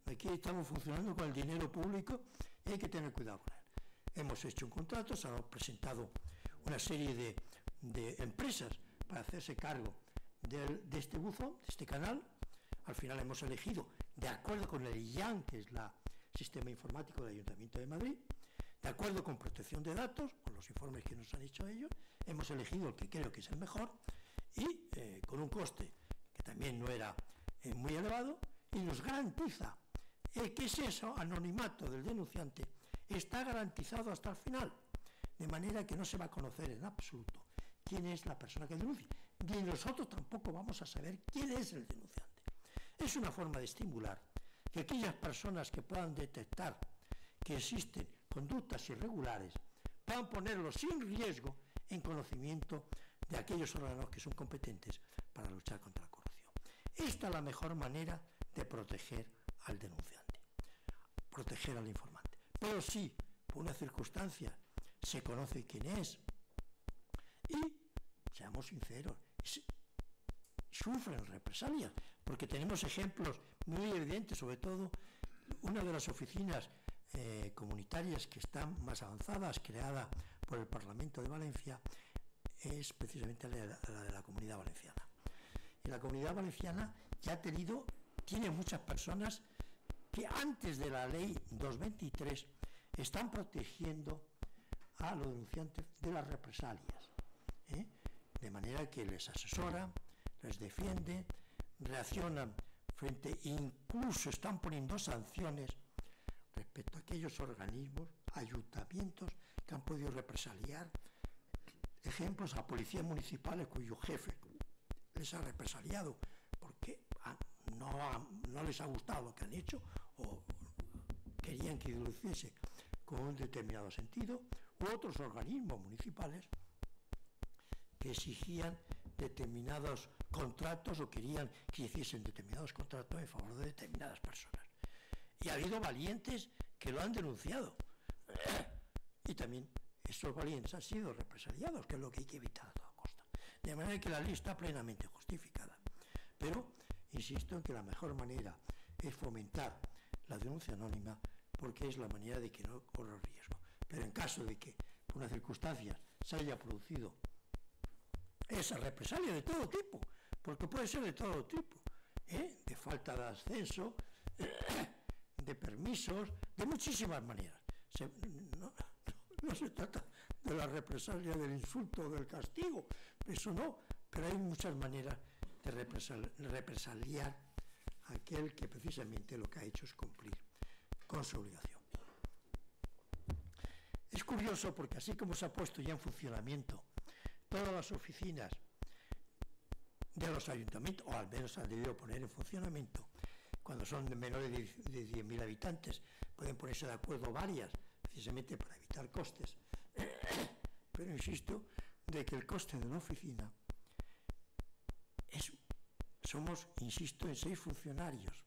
Aquí estamos funcionando con el dinero público y hay que tener cuidado con él. Hemos hecho un contrato, se han presentado una serie de empresas para hacerse cargo de este buzón, de este canal. Al final hemos elegido, de acuerdo con el IAN, que es el sistema informático del Ayuntamiento de Madrid, de acuerdo con protección de datos, con los informes que nos han hecho ellos, hemos elegido el que creo que es el mejor y con un coste que también no era muy elevado, y nos garantiza que ese anonimato del denunciante está garantizado hasta el final, de manera que no se va a conocer en absoluto quién es la persona que denuncia, ni nosotros tampoco vamos a saber quién es el denunciante. Es una forma de estimular que aquellas personas que puedan detectar que existen conductas irregulares puedan ponerlo sin riesgo en conocimiento de aquellos órganos que son competentes para luchar contra la corrupción. Esta es la mejor manera de proteger al denunciante, proteger al informante. Pero si por una circunstancia se conoce quién es y, seamos sinceros, sufren represalias, porque tenemos ejemplos muy evidentes, sobre todo una de las oficinas comunitarias que están más avanzadas, creada por el Parlamento de Valencia, es precisamente la de la Comunidad Valenciana. Y la Comunidad Valenciana ya tiene muchas personas que antes de la Ley 223 están protegiendo a los denunciantes de las represalias, de manera que les asesoran, les defienden, reaccionan incluso están poniendo sanciones respecto a aquellos organismos, ayuntamientos que han podido represaliar. Ejemplos a policías municipales cuyo jefe les ha represaliado porque no les ha gustado lo que han hecho o querían que lo hiciese con un determinado sentido, u otros organismos municipales que exigían determinados contratos o querían que hiciesen determinados contratos en favor de determinadas personas. Y ha habido valientes que lo han denunciado. Y también estos valientes han sido represaliados, que es lo que hay que evitar a toda costa. De manera que la ley está plenamente justificada. Pero insisto en que la mejor manera es fomentar la denuncia anónima, porque es la manera de que no corra riesgo. Pero en caso de que por una circunstancia se haya producido esa represalia de todo tipo, porque puede ser de todo tipo, de falta de ascenso, de permisos, de muchísimas maneras. No se trata de la represalia, del insulto o del castigo, eso no, pero hay muchas maneras de represaliar a aquel que precisamente lo que ha hecho es cumplir con su obligación. Es curioso porque así como se ha puesto ya en funcionamiento todas las oficinas de los ayuntamientos, o al menos han debido poner en funcionamiento, cuando son de menores de 10.000 habitantes, pueden ponerse de acuerdo varias, precisamente para evitar costes. Pero insisto, de que el coste de una oficina somos, insisto, en 6 funcionarios.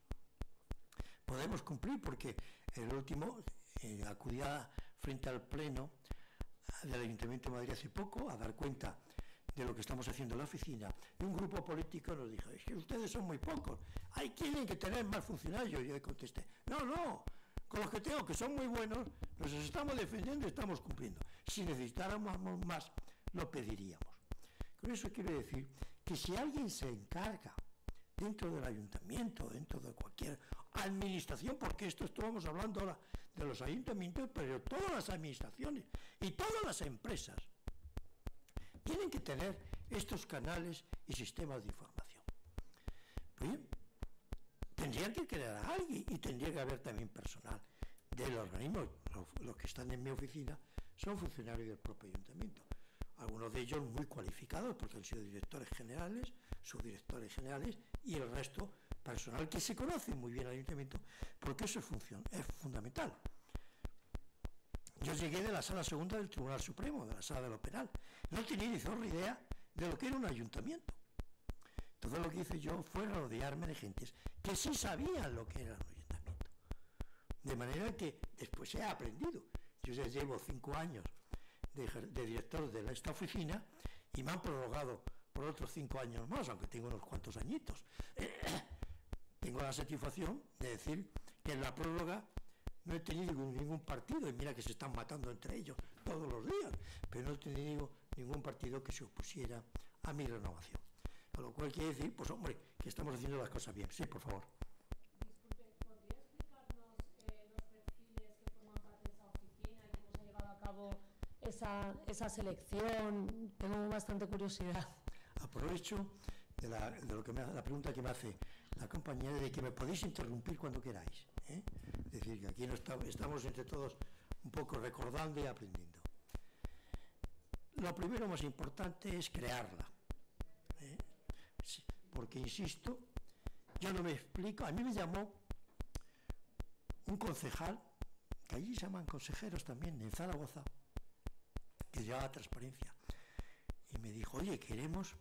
Podemos cumplir porque el último acudía frente al Pleno del Ayuntamiento de Madrid hace poco a dar cuenta de lo que estamos haciendo en la oficina, y un grupo político nos dijo, es que ustedes son muy pocos, tienen que tener más funcionarios. Y yo le contesté, no, con los que tengo, que son muy buenos, nos estamos defendiendo y estamos cumpliendo. Si necesitáramos más, lo pediríamos. Con eso quiero decir que si alguien se encarga dentro del ayuntamiento, dentro de cualquier administración, porque esto estamos hablando ahora de los ayuntamientos, pero todas las administraciones y todas las empresas tienen que tener estos canales y sistemas de información. Bien, tendrían que crear a alguien y tendría que haber también personal del organismo. Los que están en mi oficina son funcionarios del propio ayuntamiento. Algunos de ellos muy cualificados porque han sido directores generales, subdirectores generales y el resto personal que se conoce muy bien al ayuntamiento, porque eso es fundamental. Yo llegué de la Sala Segunda del Tribunal Supremo, de la Sala de lo Penal. No tenía ni zorra idea de lo que era un ayuntamiento. Todo lo que hice yo fue rodearme de gentes que sí sabían lo que era un ayuntamiento. De manera que después he aprendido. Yo ya llevo 5 años de director de esta oficina y me han prorrogado por otros 5 años más, aunque tengo unos cuantos añitos. Tengo la satisfacción de decir que en la prórroga no he tenido ningún partido, y mira que se están matando entre ellos todos los días, pero no he tenido ningún partido que se opusiera a mi renovación. Con lo cual quiere decir, pues hombre, que estamos haciendo las cosas bien. Sí, por favor. Disculpe, ¿podría explicarnos los perfiles que forman parte de esa oficina y cómo se ha llevado a cabo esa selección? Tengo bastante curiosidad. Aprovecho de la pregunta que me hace la compañera, de que me podéis interrumpir cuando queráis. Es decir, que aquí no estamos entre todos un poco recordando y aprendiendo. Lo primero más importante es crearla. Sí, porque, insisto, yo no me explico. A mí me llamó un concejal, que allí se llaman consejeros también, en Zaragoza, que llevaba transparencia, y me dijo, oye, queremos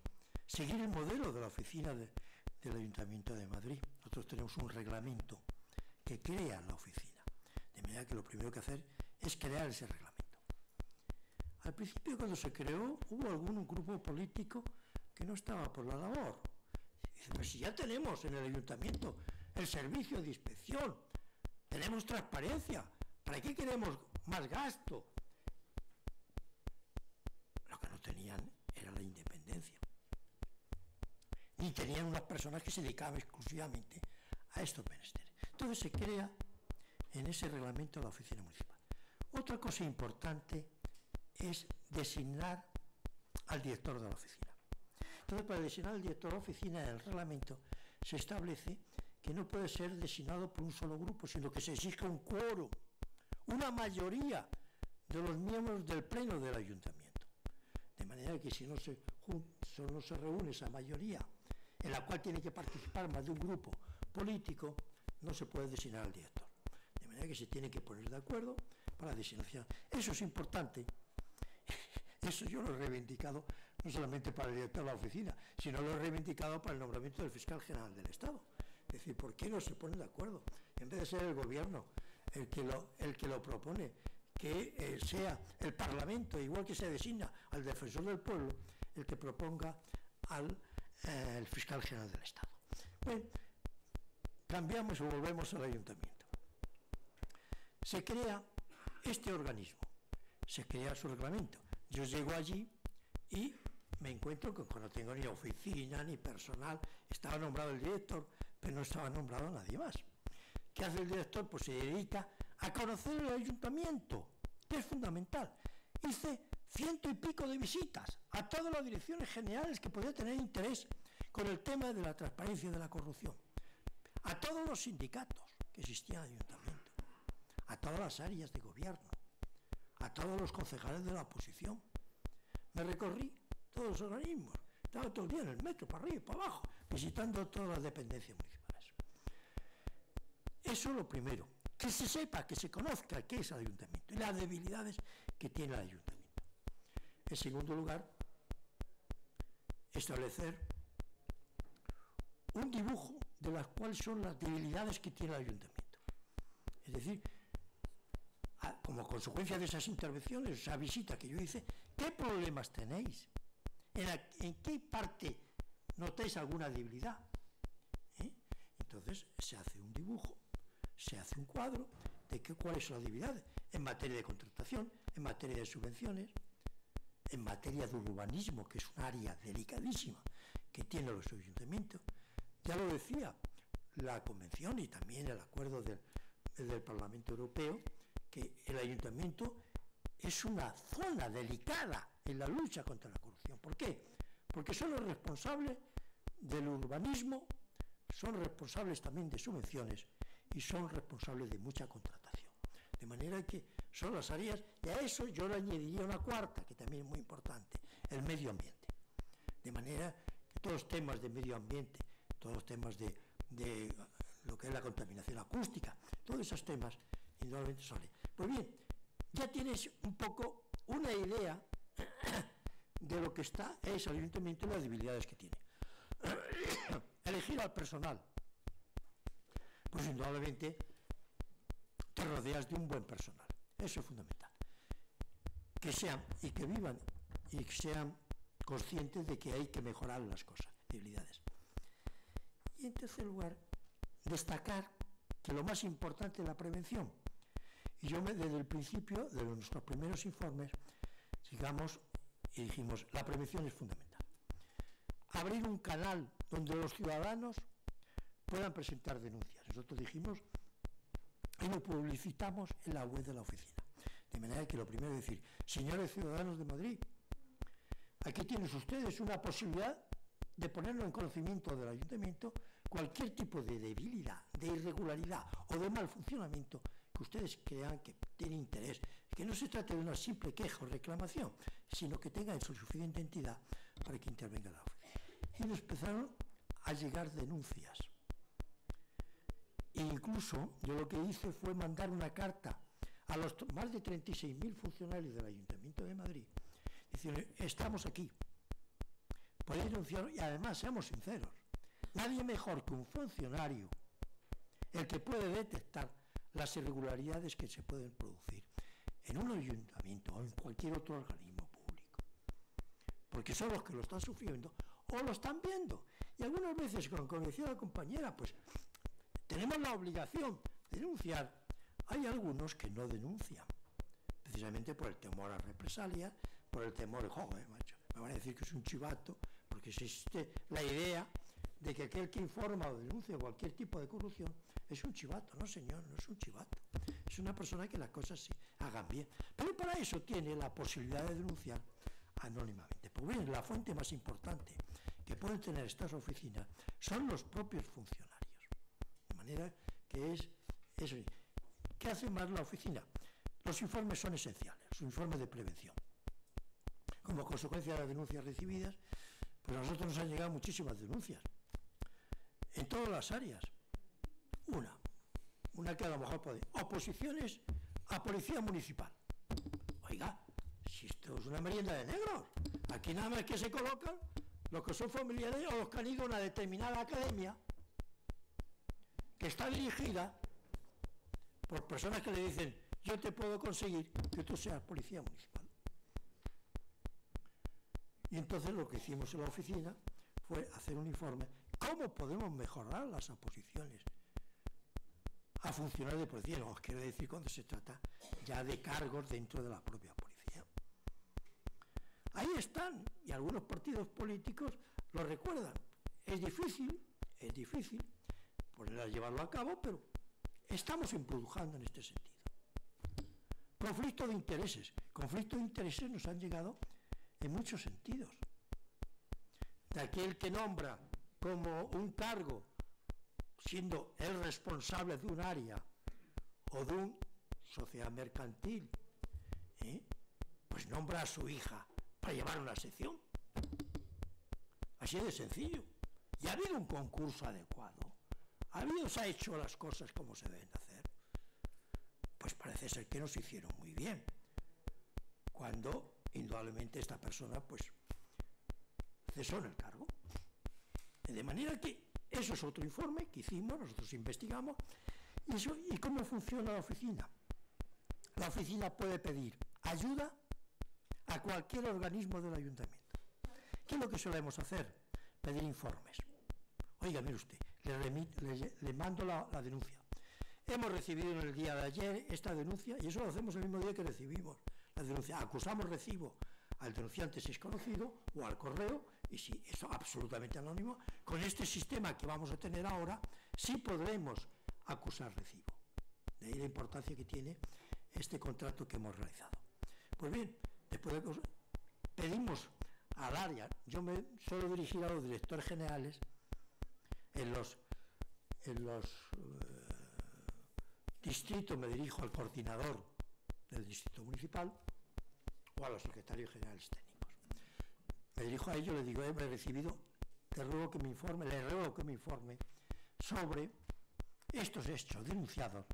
seguir el modelo de la oficina del Ayuntamiento de Madrid. Nosotros tenemos un reglamento que crea la oficina, de manera que lo primero que hacer es crear ese reglamento. Al principio, cuando se creó, hubo algún grupo político que no estaba por la labor. Dice, pues si ya tenemos en el Ayuntamiento el servicio de inspección, tenemos transparencia, ¿para qué queremos más gasto? Lo que no tenían era la independencia. Ni tenían unas personas que se dedicaban exclusivamente a estos menesteres. Entonces se crea en ese reglamento la oficina municipal. Otra cosa importante es designar al director de la oficina. Entonces, para designar al director de la oficina, en el reglamento se establece que no puede ser designado por un solo grupo, sino que se exige un quórum, una mayoría de los miembros del pleno del ayuntamiento. De manera que si no se reúne esa mayoría, en la cual tiene que participar más de un grupo político, no se puede designar al director. De manera que se tiene que poner de acuerdo para la designación. Eso es importante. Eso yo lo he reivindicado no solamente para el director de la oficina, sino lo he reivindicado para el nombramiento del fiscal general del Estado. Es decir, ¿por qué no se ponen de acuerdo? En vez de ser el gobierno el que lo propone, que sea el Parlamento, igual que se designa al defensor del pueblo, el que proponga al fiscal general del Estado. Bueno, cambiamos y volvemos al ayuntamiento. Se crea este organismo, se crea su reglamento. Yo llego allí y me encuentro con que no tengo ni oficina, ni personal. Estaba nombrado el director, pero no estaba nombrado nadie más. ¿Qué hace el director? Pues se dedica a conocer el ayuntamiento, que es fundamental. Hice 100 y pico de visitas a todas las direcciones generales que podían tener interés con el tema de la transparencia y de la corrupción, a todos los sindicatos que existían en el ayuntamiento, a todas las áreas de gobierno, a todos los concejales de la oposición. Me recorrí todos los organismos, estaba todo el día en el metro, para arriba y para abajo, visitando todas las dependencias municipales. Eso es lo primero, que se sepa, que se conozca qué es el ayuntamiento y las debilidades que tiene el ayuntamiento. En segundo lugar, establecer un dibujo de las cuales son las debilidades que tiene el ayuntamiento. Es decir, como consecuencia de esas intervenciones, esa visita que yo hice, ¿qué problemas tenéis? ¿En qué parte notáis alguna debilidad? Entonces se hace un dibujo, se hace un cuadro de cuáles son las debilidades en materia de contratación, en materia de subvenciones, en materia de urbanismo, que es un área delicadísima que tienen los ayuntamientos. Ya lo decía la Convención y también el acuerdo del Parlamento Europeo, que el ayuntamiento es una zona delicada en la lucha contra la corrupción. ¿Por qué? Porque son los responsables del urbanismo, son responsables también de subvenciones y son responsables de mucha contratación. De manera que son las áreas, y a eso yo le añadiría una cuarta, que también es muy importante, el medio ambiente. De manera que todos los temas de medio ambiente, todos los temas de lo que es la contaminación acústica, todos esos temas, indudablemente salen. Pues bien, ya tienes un poco una idea de lo que es el ayuntamiento y las debilidades que tiene. Elegir al personal. Pues indudablemente te rodeas de un buen personal. Eso es fundamental. Que sean y que vivan y que sean conscientes de que hay que mejorar las cosas, debilidades. Y en tercer lugar, destacar que lo más importante es la prevención. Y yo desde el principio, de nuestros primeros informes, digamos, y dijimos, la prevención es fundamental. Abrir un canal donde los ciudadanos puedan presentar denuncias. Nosotros dijimos y lo publicitamos en la web de la oficina. De manera que lo primero es decir, señores ciudadanos de Madrid, aquí tienen ustedes una posibilidad de ponerlo en conocimiento del ayuntamiento cualquier tipo de debilidad, de irregularidad o de mal funcionamiento que ustedes crean que tiene interés, que no se trate de una simple queja o reclamación, sino que tengan su suficiente entidad para que intervenga la oficina. Y nos empezaron a llegar denuncias. E incluso yo lo que hice fue mandar una carta a los más de 36.000 funcionarios del Ayuntamiento de Madrid, diciendo, estamos aquí, podéis denunciar, y además, seamos sinceros, nadie mejor que un funcionario el que puede detectar las irregularidades que se pueden producir en un ayuntamiento o en cualquier otro organismo público, porque son los que lo están sufriendo o lo están viendo. Y algunas veces, como decía la compañera, pues tenemos la obligación de denunciar. Hay algunos que no denuncian, precisamente por el temor a represalias, por el temor de, joder, macho, me van a decir que es un chivato, porque existe la idea de que aquel que informa o denuncia cualquier tipo de corrupción es un chivato. No, señor, no es un chivato. Es una persona que las cosas se hagan bien. Pero para eso tiene la posibilidad de denunciar anónimamente. Pues bien, la fuente más importante que pueden tener estas oficinas son los propios funcionarios. De manera que es eso. ¿Qué hace más la oficina? Los informes son esenciales, los informes de prevención. Como consecuencia de las denuncias recibidas, pues a nosotros nos han llegado muchísimas denuncias, en todas las áreas. Una que a lo mejor puede, oposiciones a policía municipal. Oiga, si esto es una merienda de negros, aquí nada más que se colocan los que son familiares o los que han ido a una determinada academia que está dirigida por personas que le dicen, yo te puedo conseguir que tú seas policía municipal. Y entonces lo que hicimos en la oficina fue hacer un informe, ¿cómo podemos mejorar las oposiciones a funcionarios de policía? No, os quiero decir cuando se trata ya de cargos dentro de la propia policía. Ahí ahí están, y algunos partidos políticos lo recuerdan. Es difícil llevarlo a cabo, pero estamos empujando en este sentido. Conflicto de intereses. Conflictos de intereses nos han llegado en muchos sentidos. De aquel que nombra como un cargo, siendo el responsable de un área o de una sociedad mercantil, pues nombra a su hija para llevar una sección. Así de sencillo. Y ha habido un concurso adecuado. Se ha hecho las cosas como se deben hacer. Pues parece ser que no se hicieron muy bien. Cuando, indudablemente, esta persona, pues, cesó en el cargo. De manera que eso es otro informe que hicimos, nosotros investigamos. ¿Y cómo funciona la oficina? La oficina puede pedir ayuda a cualquier organismo del ayuntamiento. ¿Qué es lo que solemos hacer? Pedir informes. Oiga, mire usted, le mando la denuncia. Hemos recibido en el día de ayer esta denuncia, y eso lo hacemos el mismo día que recibimos la denuncia. Acusamos recibo al denunciante si es conocido, o al correo, y si es absolutamente anónimo. Con este sistema que vamos a tener ahora, sí podremos acusar recibo. De ahí la importancia que tiene este contrato que hemos realizado. Pues bien, después de pedimos al área, yo me suelo dirigir a los directores generales en los distritos, me dirijo al coordinador del distrito municipal o a los secretarios generales técnicos. Me dirijo a ellos, le digo, he recibido, le ruego que me informe sobre estos hechos denunciados,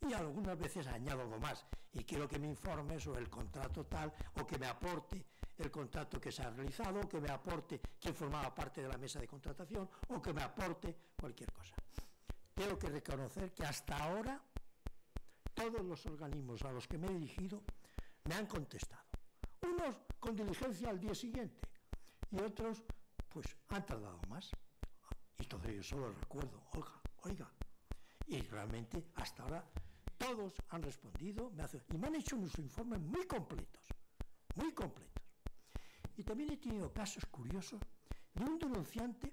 y algunas veces añado algo más, y quiero que me informe sobre el contrato tal, o que me aporte el contrato que se ha realizado, o que me aporte quién formaba parte de la mesa de contratación, o que me aporte cualquier cosa. Tengo que reconocer que hasta ahora todos los organismos a los que me he dirigido me han contestado. Unos con diligencia al día siguiente, y otros pues han tardado más. Y todo ello solo recuerdo, oiga, y realmente hasta ahora todos han respondido, y me han hecho unos informes muy completos. Y también he tenido casos curiosos de un denunciante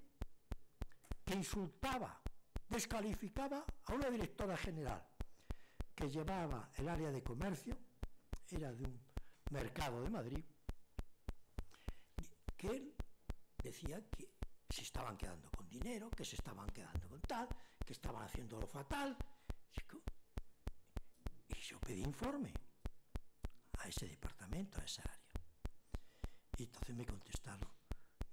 que insultaba, descalificaba a una directora general que llevaba el área de comercio, era de un mercado de Madrid, que él decía que se estaban quedando con dinero, que se estaban quedando con tal, que estaban haciéndolo fatal. Y yo pedí informe a ese departamento, a esa área. Y entonces me contestaron,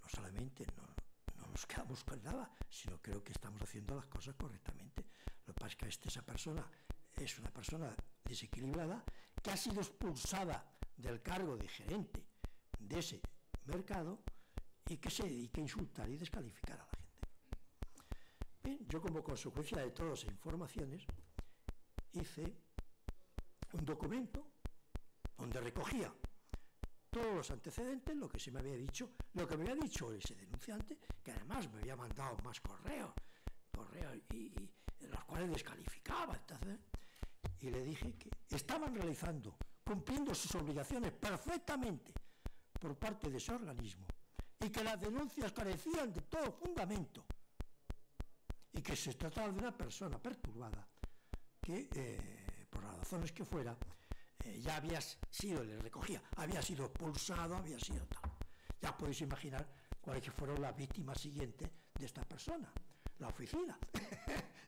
no solamente no nos quedamos con nada, sino creo que estamos haciendo las cosas correctamente. Lo que pasa es que esa persona es una persona desequilibrada que ha sido expulsada del cargo de gerente de ese mercado y que se dedica a insultar y descalificar a la gente. Bien, yo como consecuencia de todas esas informaciones hice un documento donde recogía todos los antecedentes, lo que se me había dicho, lo que me había dicho ese denunciante, que además me había mandado más correos y en los cuales descalificaba. Entonces, y le dije que estaban cumpliendo sus obligaciones perfectamente por parte de ese organismo, y que las denuncias carecían de todo fundamento, y que se trataba de una persona perturbada que, por las razones que fuera, ya había sido, le recogía, había sido expulsado, había sido tal. Ya podéis imaginar cuáles fueron las víctimas siguientes de esta persona, la oficina.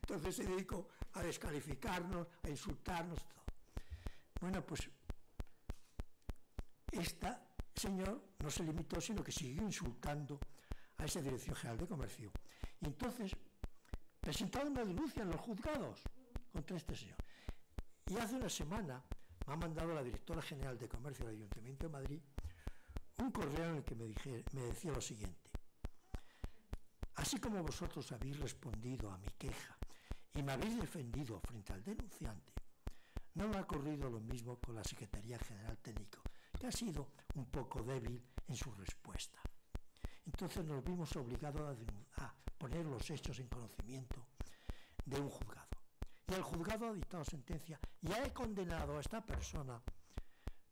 Entonces se dedicó a descalificarnos, a insultarnos, todo. Bueno, pues este señor no se limitó, sino que siguió insultando a esa Dirección General de Comercio. Y entonces presentaron una denuncia en los juzgados contra este señor. Y hace una semana me ha mandado la Directora General de Comercio del Ayuntamiento de Madrid un correo en el que me decía lo siguiente: así como vosotros habéis respondido a mi queja y me habéis defendido frente al denunciante, no me ha ocurrido lo mismo con la Secretaría General Técnico, que ha sido un poco débil en su respuesta. Entonces nos vimos obligados a poner los hechos en conocimiento de un juzgado. Y el juzgado ha dictado sentencia y ha condenado a esta persona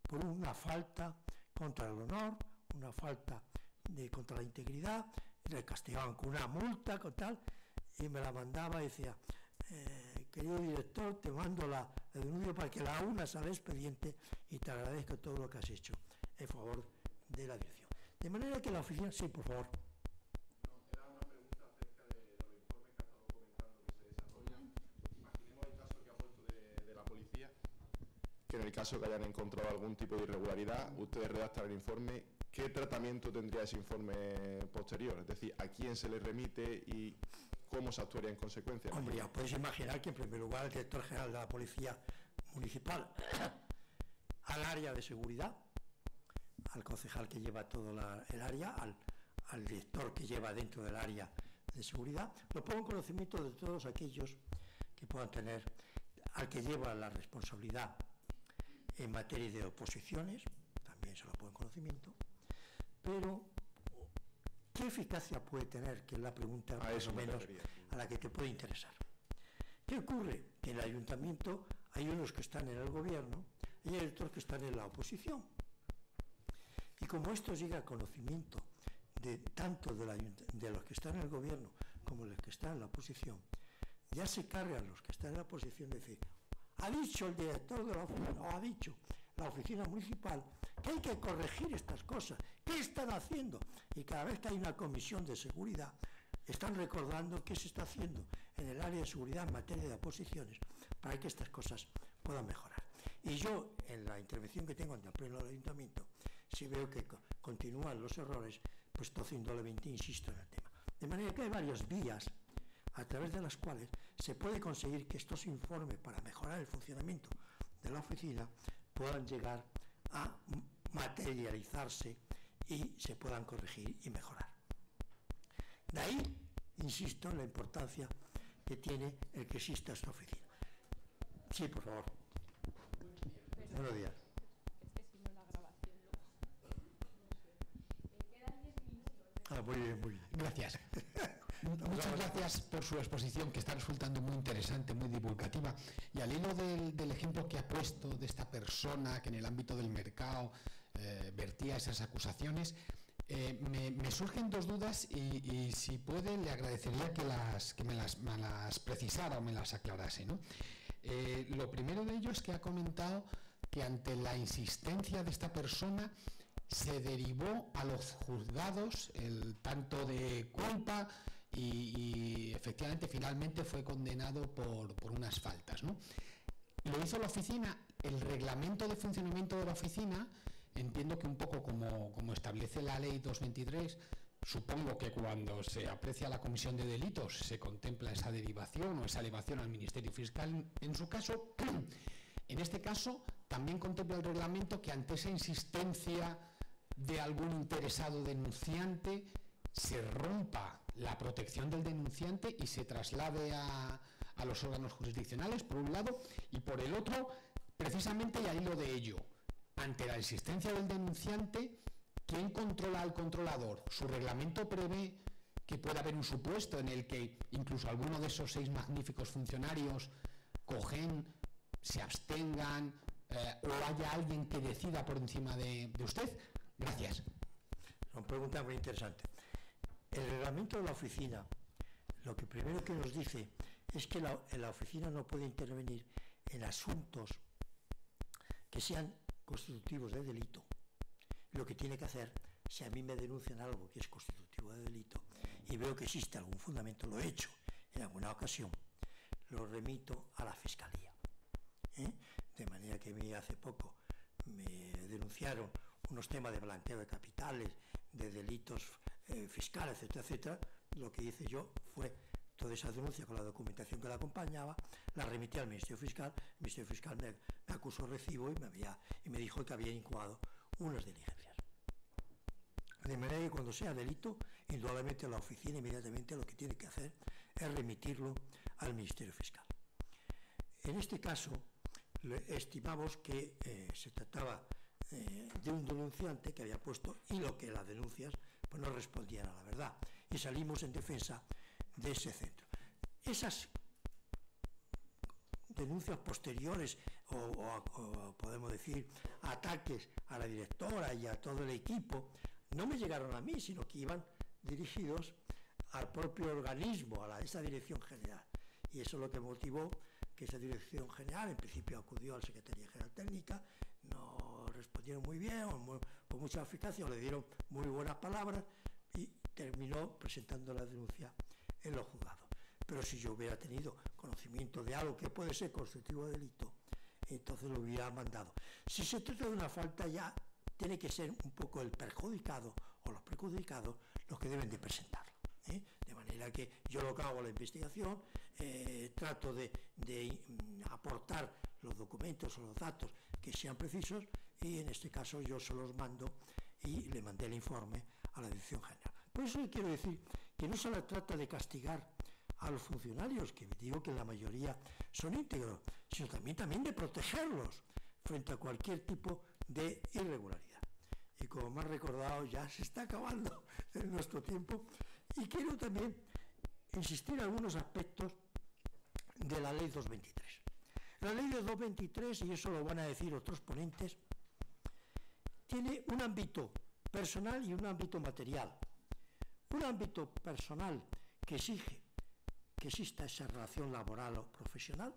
por una falta contra el honor, una falta contra la integridad, le castigaban con una multa, con tal, y me la mandaba y decía, querido director, te mando la denuncia para que la unas al expediente y te agradezco todo lo que has hecho en favor de la dirección. De manera que la oficina, sí, por favor. Era una pregunta acerca de los informes que ha estado comentando que se desarrollan. Imaginemos el caso que ha puesto de la policía, que en el caso que hayan encontrado algún tipo de irregularidad, ustedes redactan el informe. ¿Qué tratamiento tendría ese informe posterior? Es decir, ¿a quién se le remite y cómo se actuaría en consecuencia? Hombre, ya podéis imaginar que en primer lugar el director general de la Policía Municipal al área de seguridad, al concejal que lleva todo el área, al director que lleva dentro del área de seguridad, lo pongo en conocimiento de todos aquellos que puedan tener, al que lleva la responsabilidad en materia de oposiciones, también se lo pongo en conocimiento, pero ¿qué eficacia puede tener? Que es la pregunta más o menos a la que te puede interesar. ¿Qué ocurre? Que en el ayuntamiento hay unos que están en el gobierno y hay otros que están en la oposición. Y como esto llega a conocimiento de tanto de los que están en el gobierno como los que están en la oposición, ya se cargan los que están en la oposición de decir, ha dicho el director de la oficina, o ha dicho la oficina municipal, que hay que corregir estas cosas. ¿Qué están haciendo? Y cada vez que hay una comisión de seguridad, están recordando qué se está haciendo en el área de seguridad en materia de oposiciones para que estas cosas puedan mejorar. Y yo, en la intervención que tengo ante el pleno del ayuntamiento, si veo que continúan los errores, pues entonces indudablemente insisto en el tema. De manera que hay varias vías a través de las cuales se puede conseguir que estos informes para mejorar el funcionamiento de la oficina puedan llegar a materializarse y se puedan corregir y mejorar. De ahí, insisto, en la importancia que tiene el que exista esta oficina. Sí, por favor. Buenos días. Muy bien, muy bien. Gracias. Muchas gracias por su exposición, que está resultando muy interesante, muy divulgativa. Y al hilo del ejemplo que ha puesto de esta persona que en el ámbito del mercado vertía esas acusaciones, me surgen dos dudas y si puede le agradecería que me las precisara o me las aclarase, ¿no? Lo primero de ello es que ha comentado que ante la insistencia de esta persona se derivó a los juzgados el tanto de culpa y efectivamente finalmente fue condenado por unas faltas, ¿no? Lo hizo la oficina. El reglamento de funcionamiento de la oficina, entiendo que un poco como establece la ley 223, supongo que cuando se aprecia la comisión de delitos se contempla esa derivación o esa elevación al Ministerio Fiscal en su caso. En este caso también contempla el reglamento que ante esa insistencia de algún interesado denunciante se rompa la protección del denunciante y se traslade a los órganos jurisdiccionales, por un lado, y por el otro, precisamente y al hilo de ello, ante la insistencia del denunciante, ¿quién controla al controlador? Su reglamento prevé que pueda haber un supuesto en el que incluso alguno de esos 6 magníficos funcionarios cogen, se abstengan o haya alguien que decida por encima de usted. Gracias. Son preguntas muy interesantes. El reglamento de la oficina, lo que primero que nos dice es que la oficina no puede intervenir en asuntos que sean constitutivos de delito. Lo que tiene que hacer, si a mí me denuncian algo que es constitutivo de delito y veo que existe algún fundamento, lo he hecho en alguna ocasión, lo remito a la Fiscalía. De manera que a mí hace poco me denunciaron unos temas de blanqueo de capitales, de delitos fiscales, etcétera, etcétera. Lo que hice yo fue toda esa denuncia con la documentación que la acompañaba, la remití al Ministerio Fiscal. El Ministerio Fiscal me acusó recibo y me dijo que había incoado unas diligencias. De manera que cuando sea delito, indudablemente la oficina inmediatamente lo que tiene que hacer es remitirlo al Ministerio Fiscal. En este caso, estimamos que se trataba de un denunciante que había puesto y lo que las denuncias pues no respondían a la verdad, y salimos en defensa de ese centro. Esas denuncias posteriores o podemos decir ataques a la directora y a todo el equipo no me llegaron a mí, sino que iban dirigidos al propio organismo, a esa dirección general. Y eso es lo que motivó que esa dirección general, en principio acudió a la Secretaría General Técnica, no respondieron muy bien, con mucha eficacia, le dieron muy buenas palabras y terminó presentando la denuncia en los juzgados. Pero si yo hubiera tenido conocimiento de algo que puede ser constitutivo de delito, entonces lo hubiera mandado. Si se trata de una falta, ya tiene que ser un poco el perjudicado o los perjudicados los que deben de presentarlo. De manera que yo lo que hago la investigación, trato de aportar los documentos o los datos que sean precisos y en este caso yo se los mando y le mandé el informe a la Dirección General. Por eso le quiero decir que no se trata de castigar a los funcionarios, que digo que la mayoría son íntegros, sino también de protegerlos frente a cualquier tipo de irregularidad. Y como me han recordado, ya se está acabando en nuestro tiempo, y quiero también insistir en algunos aspectos de la Ley 223. La Ley de 223, y eso lo van a decir otros ponentes, tiene un ámbito personal y un ámbito material. Un ámbito personal que exige que exista esa relación laboral o profesional,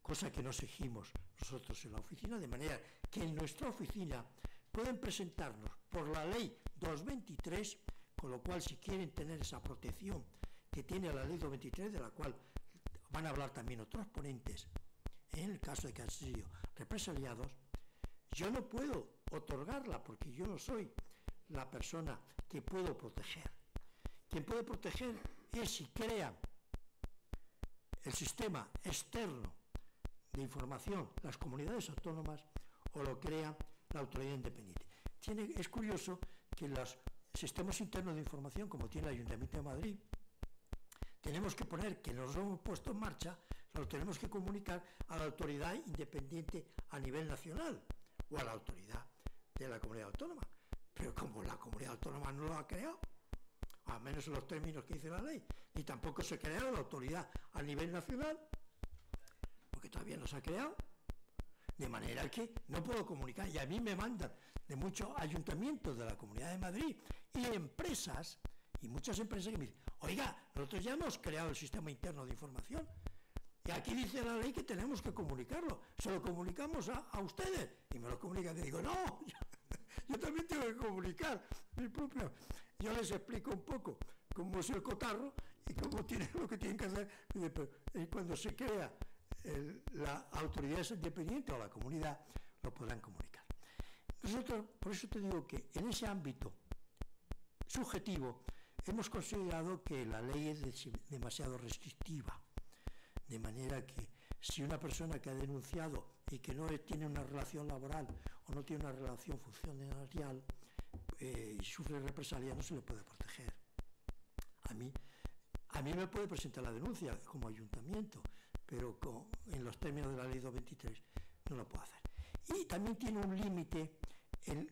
cosa que no exigimos nosotros en la oficina, de manera que en nuestra oficina pueden presentarnos por la Ley 223, con lo cual si quieren tener esa protección que tiene la Ley 223, de la cual van a hablar también otros ponentes, en el caso de que han sido represaliados, yo no puedo otorgarla porque yo no soy la persona que puedo proteger. Quien puede proteger es si crea el sistema externo de información, las comunidades autónomas, o lo crea la autoridad independiente. Es curioso que los sistemas internos de información, como tiene el Ayuntamiento de Madrid, tenemos que poner que nos lo hemos puesto en marcha, lo tenemos que comunicar a la autoridad independiente a nivel nacional o a la autoridad de la comunidad autónoma. Pero como la comunidad autónoma no lo ha creado, al menos en los términos que dice la ley, ni tampoco se ha creado la autoridad a nivel nacional, porque todavía no se ha creado, de manera que no puedo comunicar. Y a mí me mandan de muchos ayuntamientos de la Comunidad de Madrid y empresas, y muchas empresas que me dicen, oiga, nosotros ya hemos creado el sistema interno de información, y aquí dice la ley que tenemos que comunicarlo, se lo comunicamos a ustedes, y me lo comunican, y digo, no, yo también tengo que comunicar mi propio. Yo les explico un poco cómo es el cotarro y cómo tiene lo que tienen que hacer, pero cuando se crea la autoridad independiente o la comunidad, lo podrán comunicar. Nosotros, por eso te digo que en ese ámbito subjetivo, hemos considerado que la ley es demasiado restrictiva, de manera que si una persona que ha denunciado y que no tiene una relación laboral o no tiene una relación funcionarial y sufre represalia, no se le puede proteger. A mí me puede presentar la denuncia como ayuntamiento, pero en los términos de la ley 223 no lo puedo hacer. Y también tiene un límite en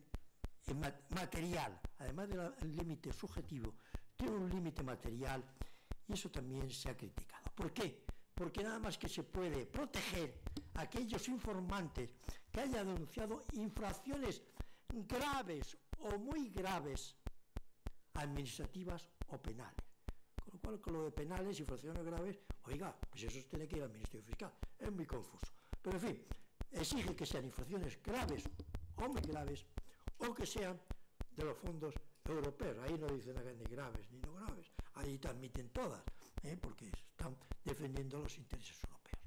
material, además del límite subjetivo, tiene un límite material y eso también se ha criticado. ¿Por qué? Porque nada más que se puede proteger a aquellos informantes que hayan denunciado infracciones graves o muy graves, administrativas o penales. Con lo cual, con lo de penales, infracciones graves, oiga, pues eso tiene que ir al Ministerio Fiscal. Es muy confuso. Pero en fin, exige que sean infracciones graves o muy graves, o que sean de los fondos europeos. Ahí no dicen ni graves ni no graves. Ahí te admiten todas, porque están defendiendo los intereses europeos.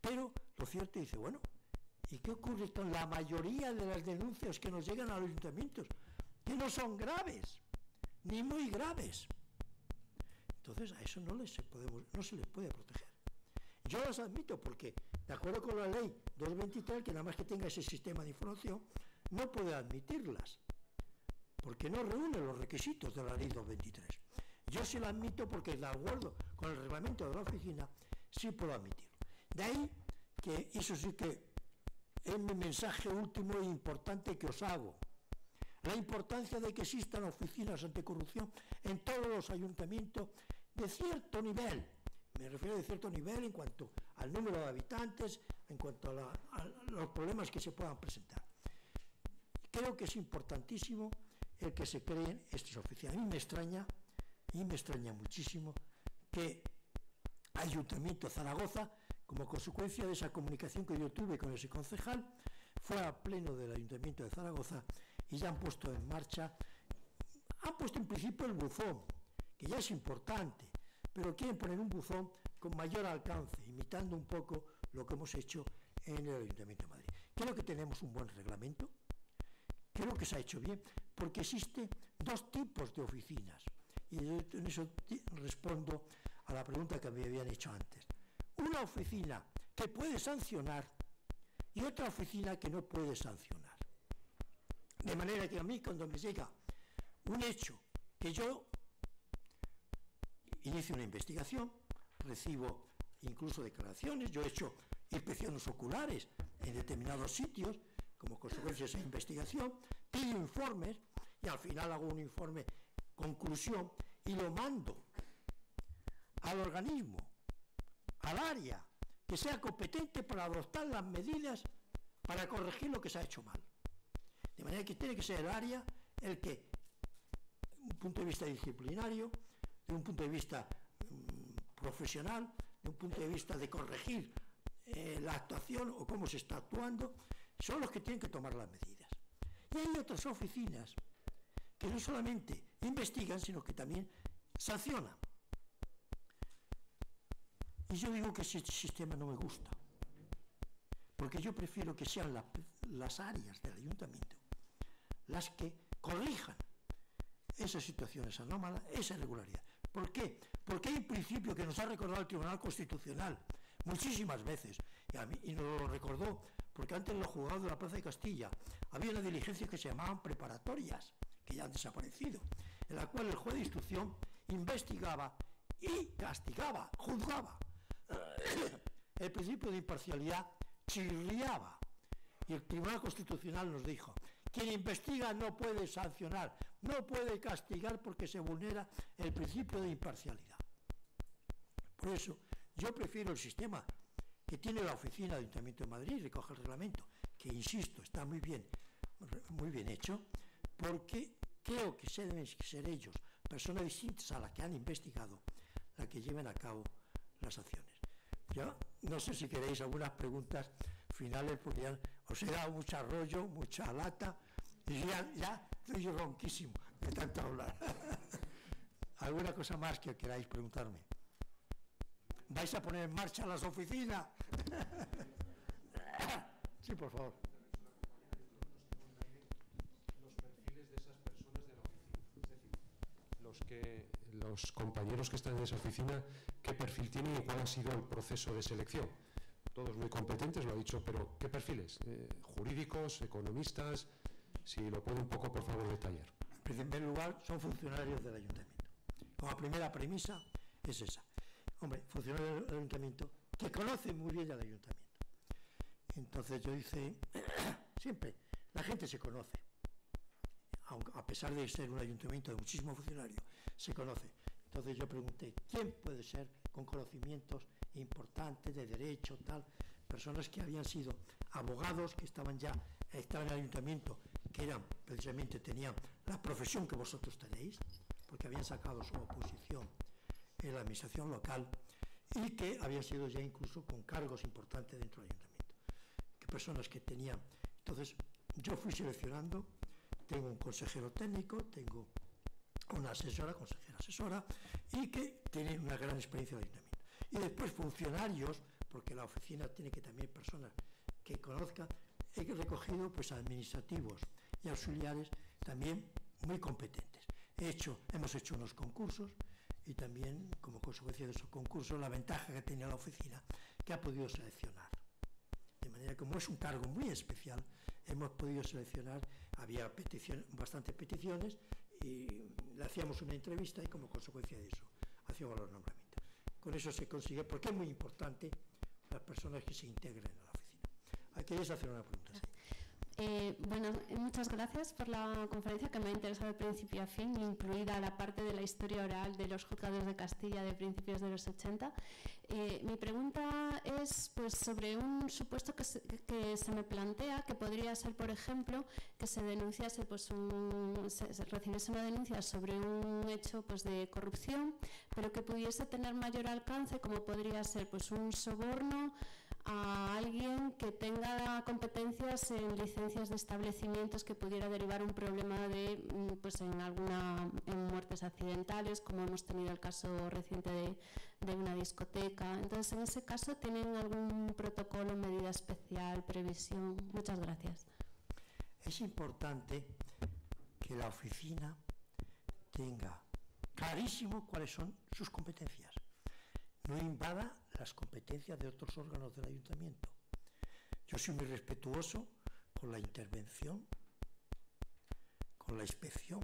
Pero lo cierto dice, bueno, ¿y qué ocurre con la mayoría de las denuncias que nos llegan a los ayuntamientos? Que no son graves, ni muy graves. Entonces a eso no se les puede proteger. Yo las admito porque, de acuerdo con la ley 223, que nada más que tenga ese sistema de información, no puede admitirlas, porque no reúne los requisitos de la ley 223. Yo sí la admito porque, de acuerdo con el reglamento de la oficina, sí puedo admitirlo. De ahí que eso sí que es mi mensaje último e importante que os hago. La importancia de que existan oficinas anticorrupción en todos los ayuntamientos de cierto nivel. Me refiero de cierto nivel en cuanto al número de habitantes, en cuanto a los problemas que se puedan presentar. Creo que es importantísimo el que se creen estas oficinas. A mí me extraña muchísimo que Ayuntamiento de Zaragoza, como consecuencia de esa comunicación que yo tuve con ese concejal, fue a pleno del Ayuntamiento de Zaragoza y ya han puesto en marcha, han puesto en principio el buzón, que ya es importante, pero quieren poner un buzón con mayor alcance, imitando un poco lo que hemos hecho en el Ayuntamiento de Madrid. Creo que tenemos un buen reglamento, creo que se ha hecho bien, porque existen dos tipos de oficinas, y en eso respondo a la pregunta que me habían hecho antes. Una oficina que puede sancionar y otra oficina que no puede sancionar. De manera que a mí, cuando me llega un hecho que yo inicio una investigación, recibo incluso declaraciones, yo he hecho inspecciones oculares en determinados sitios, como consecuencia de esa investigación, pido informes y al final hago un informe conclusión y lo mando al organismo, al área que sea competente para adoptar las medidas para corregir lo que se ha hecho mal. De manera que tiene que ser el área el que, de un punto de vista disciplinario, de un punto de vista profesional, de un punto de vista de corregir la actuación o cómo se está actuando, son los que tienen que tomar las medidas. Y hay otras oficinas que no solamente investigan, sino que también sancionan. Y yo digo que ese sistema no me gusta, porque yo prefiero que sean las áreas del ayuntamiento las que corrijan esas situaciones anómalas, esa irregularidad. ¿Por qué? Porque hay un principio que nos ha recordado el Tribunal Constitucional muchísimas veces, y nos lo recordó, porque antes en los juzgados de la Plaza de Castilla había una diligencia que se llamaban preparatorias, que ya han desaparecido, en la cual el juez de instrucción investigaba y castigaba, juzgaba. El principio de imparcialidad chirriaba y el Tribunal Constitucional nos dijo: quien investiga no puede sancionar, no puede castigar porque se vulnera el principio de imparcialidad. Por eso yo prefiero el sistema que tiene la oficina del Ayuntamiento de Madrid, recoge el reglamento, que insisto, está muy bien hecho, porque creo que deben ser ellos, personas distintas a las que han investigado, las que lleven a cabo las acciones. Yo no sé si queréis algunas preguntas finales, porque ya os he dado mucho rollo, mucha lata, y ya estoy ronquísimo de tanto hablar. ¿Alguna cosa más que queráis preguntarme? ¿Vais a poner en marcha las oficinas? Sí, por favor. Los perfiles de esas personas de la oficina, es decir, los compañeros que están en esa oficina, ¿qué perfil tienen y cuál ha sido el proceso de selección? Todos muy competentes, lo ha dicho, pero ¿qué perfiles? ¿Jurídicos, economistas? Si lo puede un poco, por favor, detallar. En primer lugar, son funcionarios del ayuntamiento. Como primera premisa es esa. Hombre, funcionarios del ayuntamiento que conocen muy bien al ayuntamiento. Entonces yo hice, siempre, la gente se conoce. A pesar de ser un ayuntamiento de muchísimos funcionarios, se conoce. Entonces yo pregunté, ¿quién puede ser con conocimientos importantes de derecho, tal? Personas que habían sido abogados, que estaban en el ayuntamiento, que precisamente tenían la profesión que vosotros tenéis, porque habían sacado su oposición en la administración local y que habían sido ya incluso con cargos importantes dentro del ayuntamiento. Que personas que tenían. Entonces yo fui seleccionando. Tengo un consejero técnico, tengo una consejera asesora, y que tienen una gran experiencia del ayuntamiento. Y después funcionarios, porque la oficina tiene que también personas que conozcan, he recogido pues administrativos y auxiliares también muy competentes. Hemos hecho unos concursos y también, como consecuencia de esos concursos, la ventaja que tenía la oficina, que ha podido seleccionar. De manera que, como es un cargo muy especial, hemos podido seleccionar, había bastantes peticiones, y le hacíamos una entrevista y como consecuencia de eso hacíamos los nombramientos. Con eso se consigue, porque es muy importante las personas que se integren a la oficina. ¿Queréis hacer una pregunta? Sí. Bueno, muchas gracias por la conferencia, que me ha interesado de principio a fin, incluida la parte de la historia oral de los juzgados de Castilla de principios de los 80. Mi pregunta es pues sobre un supuesto que se me plantea, que podría ser, por ejemplo, que se denunciase, pues se recibiese una denuncia sobre un hecho pues de corrupción, pero que pudiese tener mayor alcance, como podría ser pues un soborno a alguien que tenga competencias en licencias de establecimientos, que pudiera derivar un problema de pues en muertes accidentales, como hemos tenido el caso reciente de una discoteca. Entonces, en ese caso, ¿tienen algún protocolo, medida especial, previsión? Muchas gracias. Es importante que la oficina tenga clarísimo cuáles son sus competencias. No invada las competencias de otros órganos del ayuntamiento. Yo soy muy respetuoso con la intervención, con la inspección,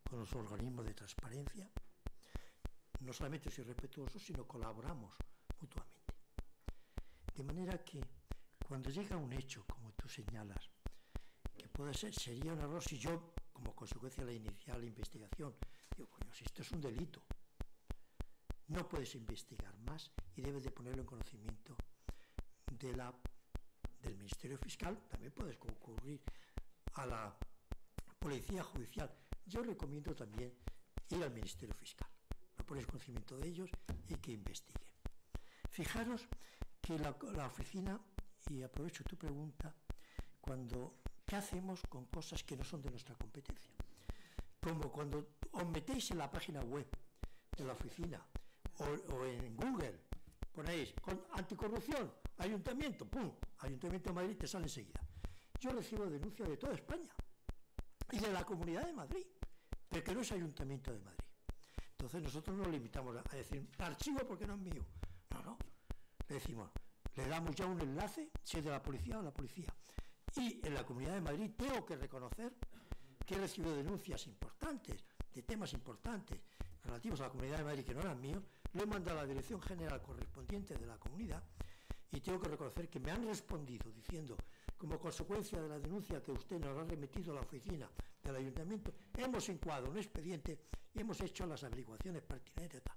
con los organismos de transparencia. No solamente soy respetuoso, sino colaboramos mutuamente. De manera que cuando llega un hecho, como tú señalas, que puede ser, sería un error si yo, como consecuencia de la inicial investigación, digo, coño, si esto es un delito, no puedes investigar más y debes de ponerlo en conocimiento del Ministerio Fiscal. También puedes concurrir a la Policía Judicial. Yo recomiendo también ir al Ministerio Fiscal. Lo pones en conocimiento de ellos y que investiguen. Fijaros que la oficina, y aprovecho tu pregunta, ¿qué hacemos con cosas que no son de nuestra competencia? Como cuando os metéis en la página web de la oficina, o en Google, ponéis anticorrupción, ayuntamiento, ¡pum! Ayuntamiento de Madrid, te sale enseguida. Yo recibo denuncias de toda España y de la Comunidad de Madrid, pero que no es Ayuntamiento de Madrid. Entonces nosotros nos limitamos a decir, archivo porque no es mío. No. Le decimos, le damos ya un enlace, si es de la policía o la policía. Y en la Comunidad de Madrid tengo que reconocer que he recibido denuncias importantes, de temas importantes, relativos a la Comunidad de Madrid que no eran míos. Lo he mandado a la dirección general correspondiente de la comunidad y tengo que reconocer que me han respondido diciendo, como consecuencia de la denuncia que usted nos ha remitido a la oficina del ayuntamiento, hemos incoado un expediente y hemos hecho las averiguaciones pertinentes, tal.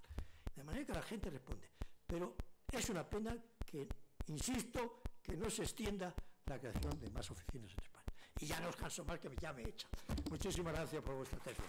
De manera que la gente responde. Pero es una pena que, insisto, que no se extienda la creación de más oficinas en España. Y ya no os canso más, que ya me he hecho. Muchísimas gracias por vuestra atención.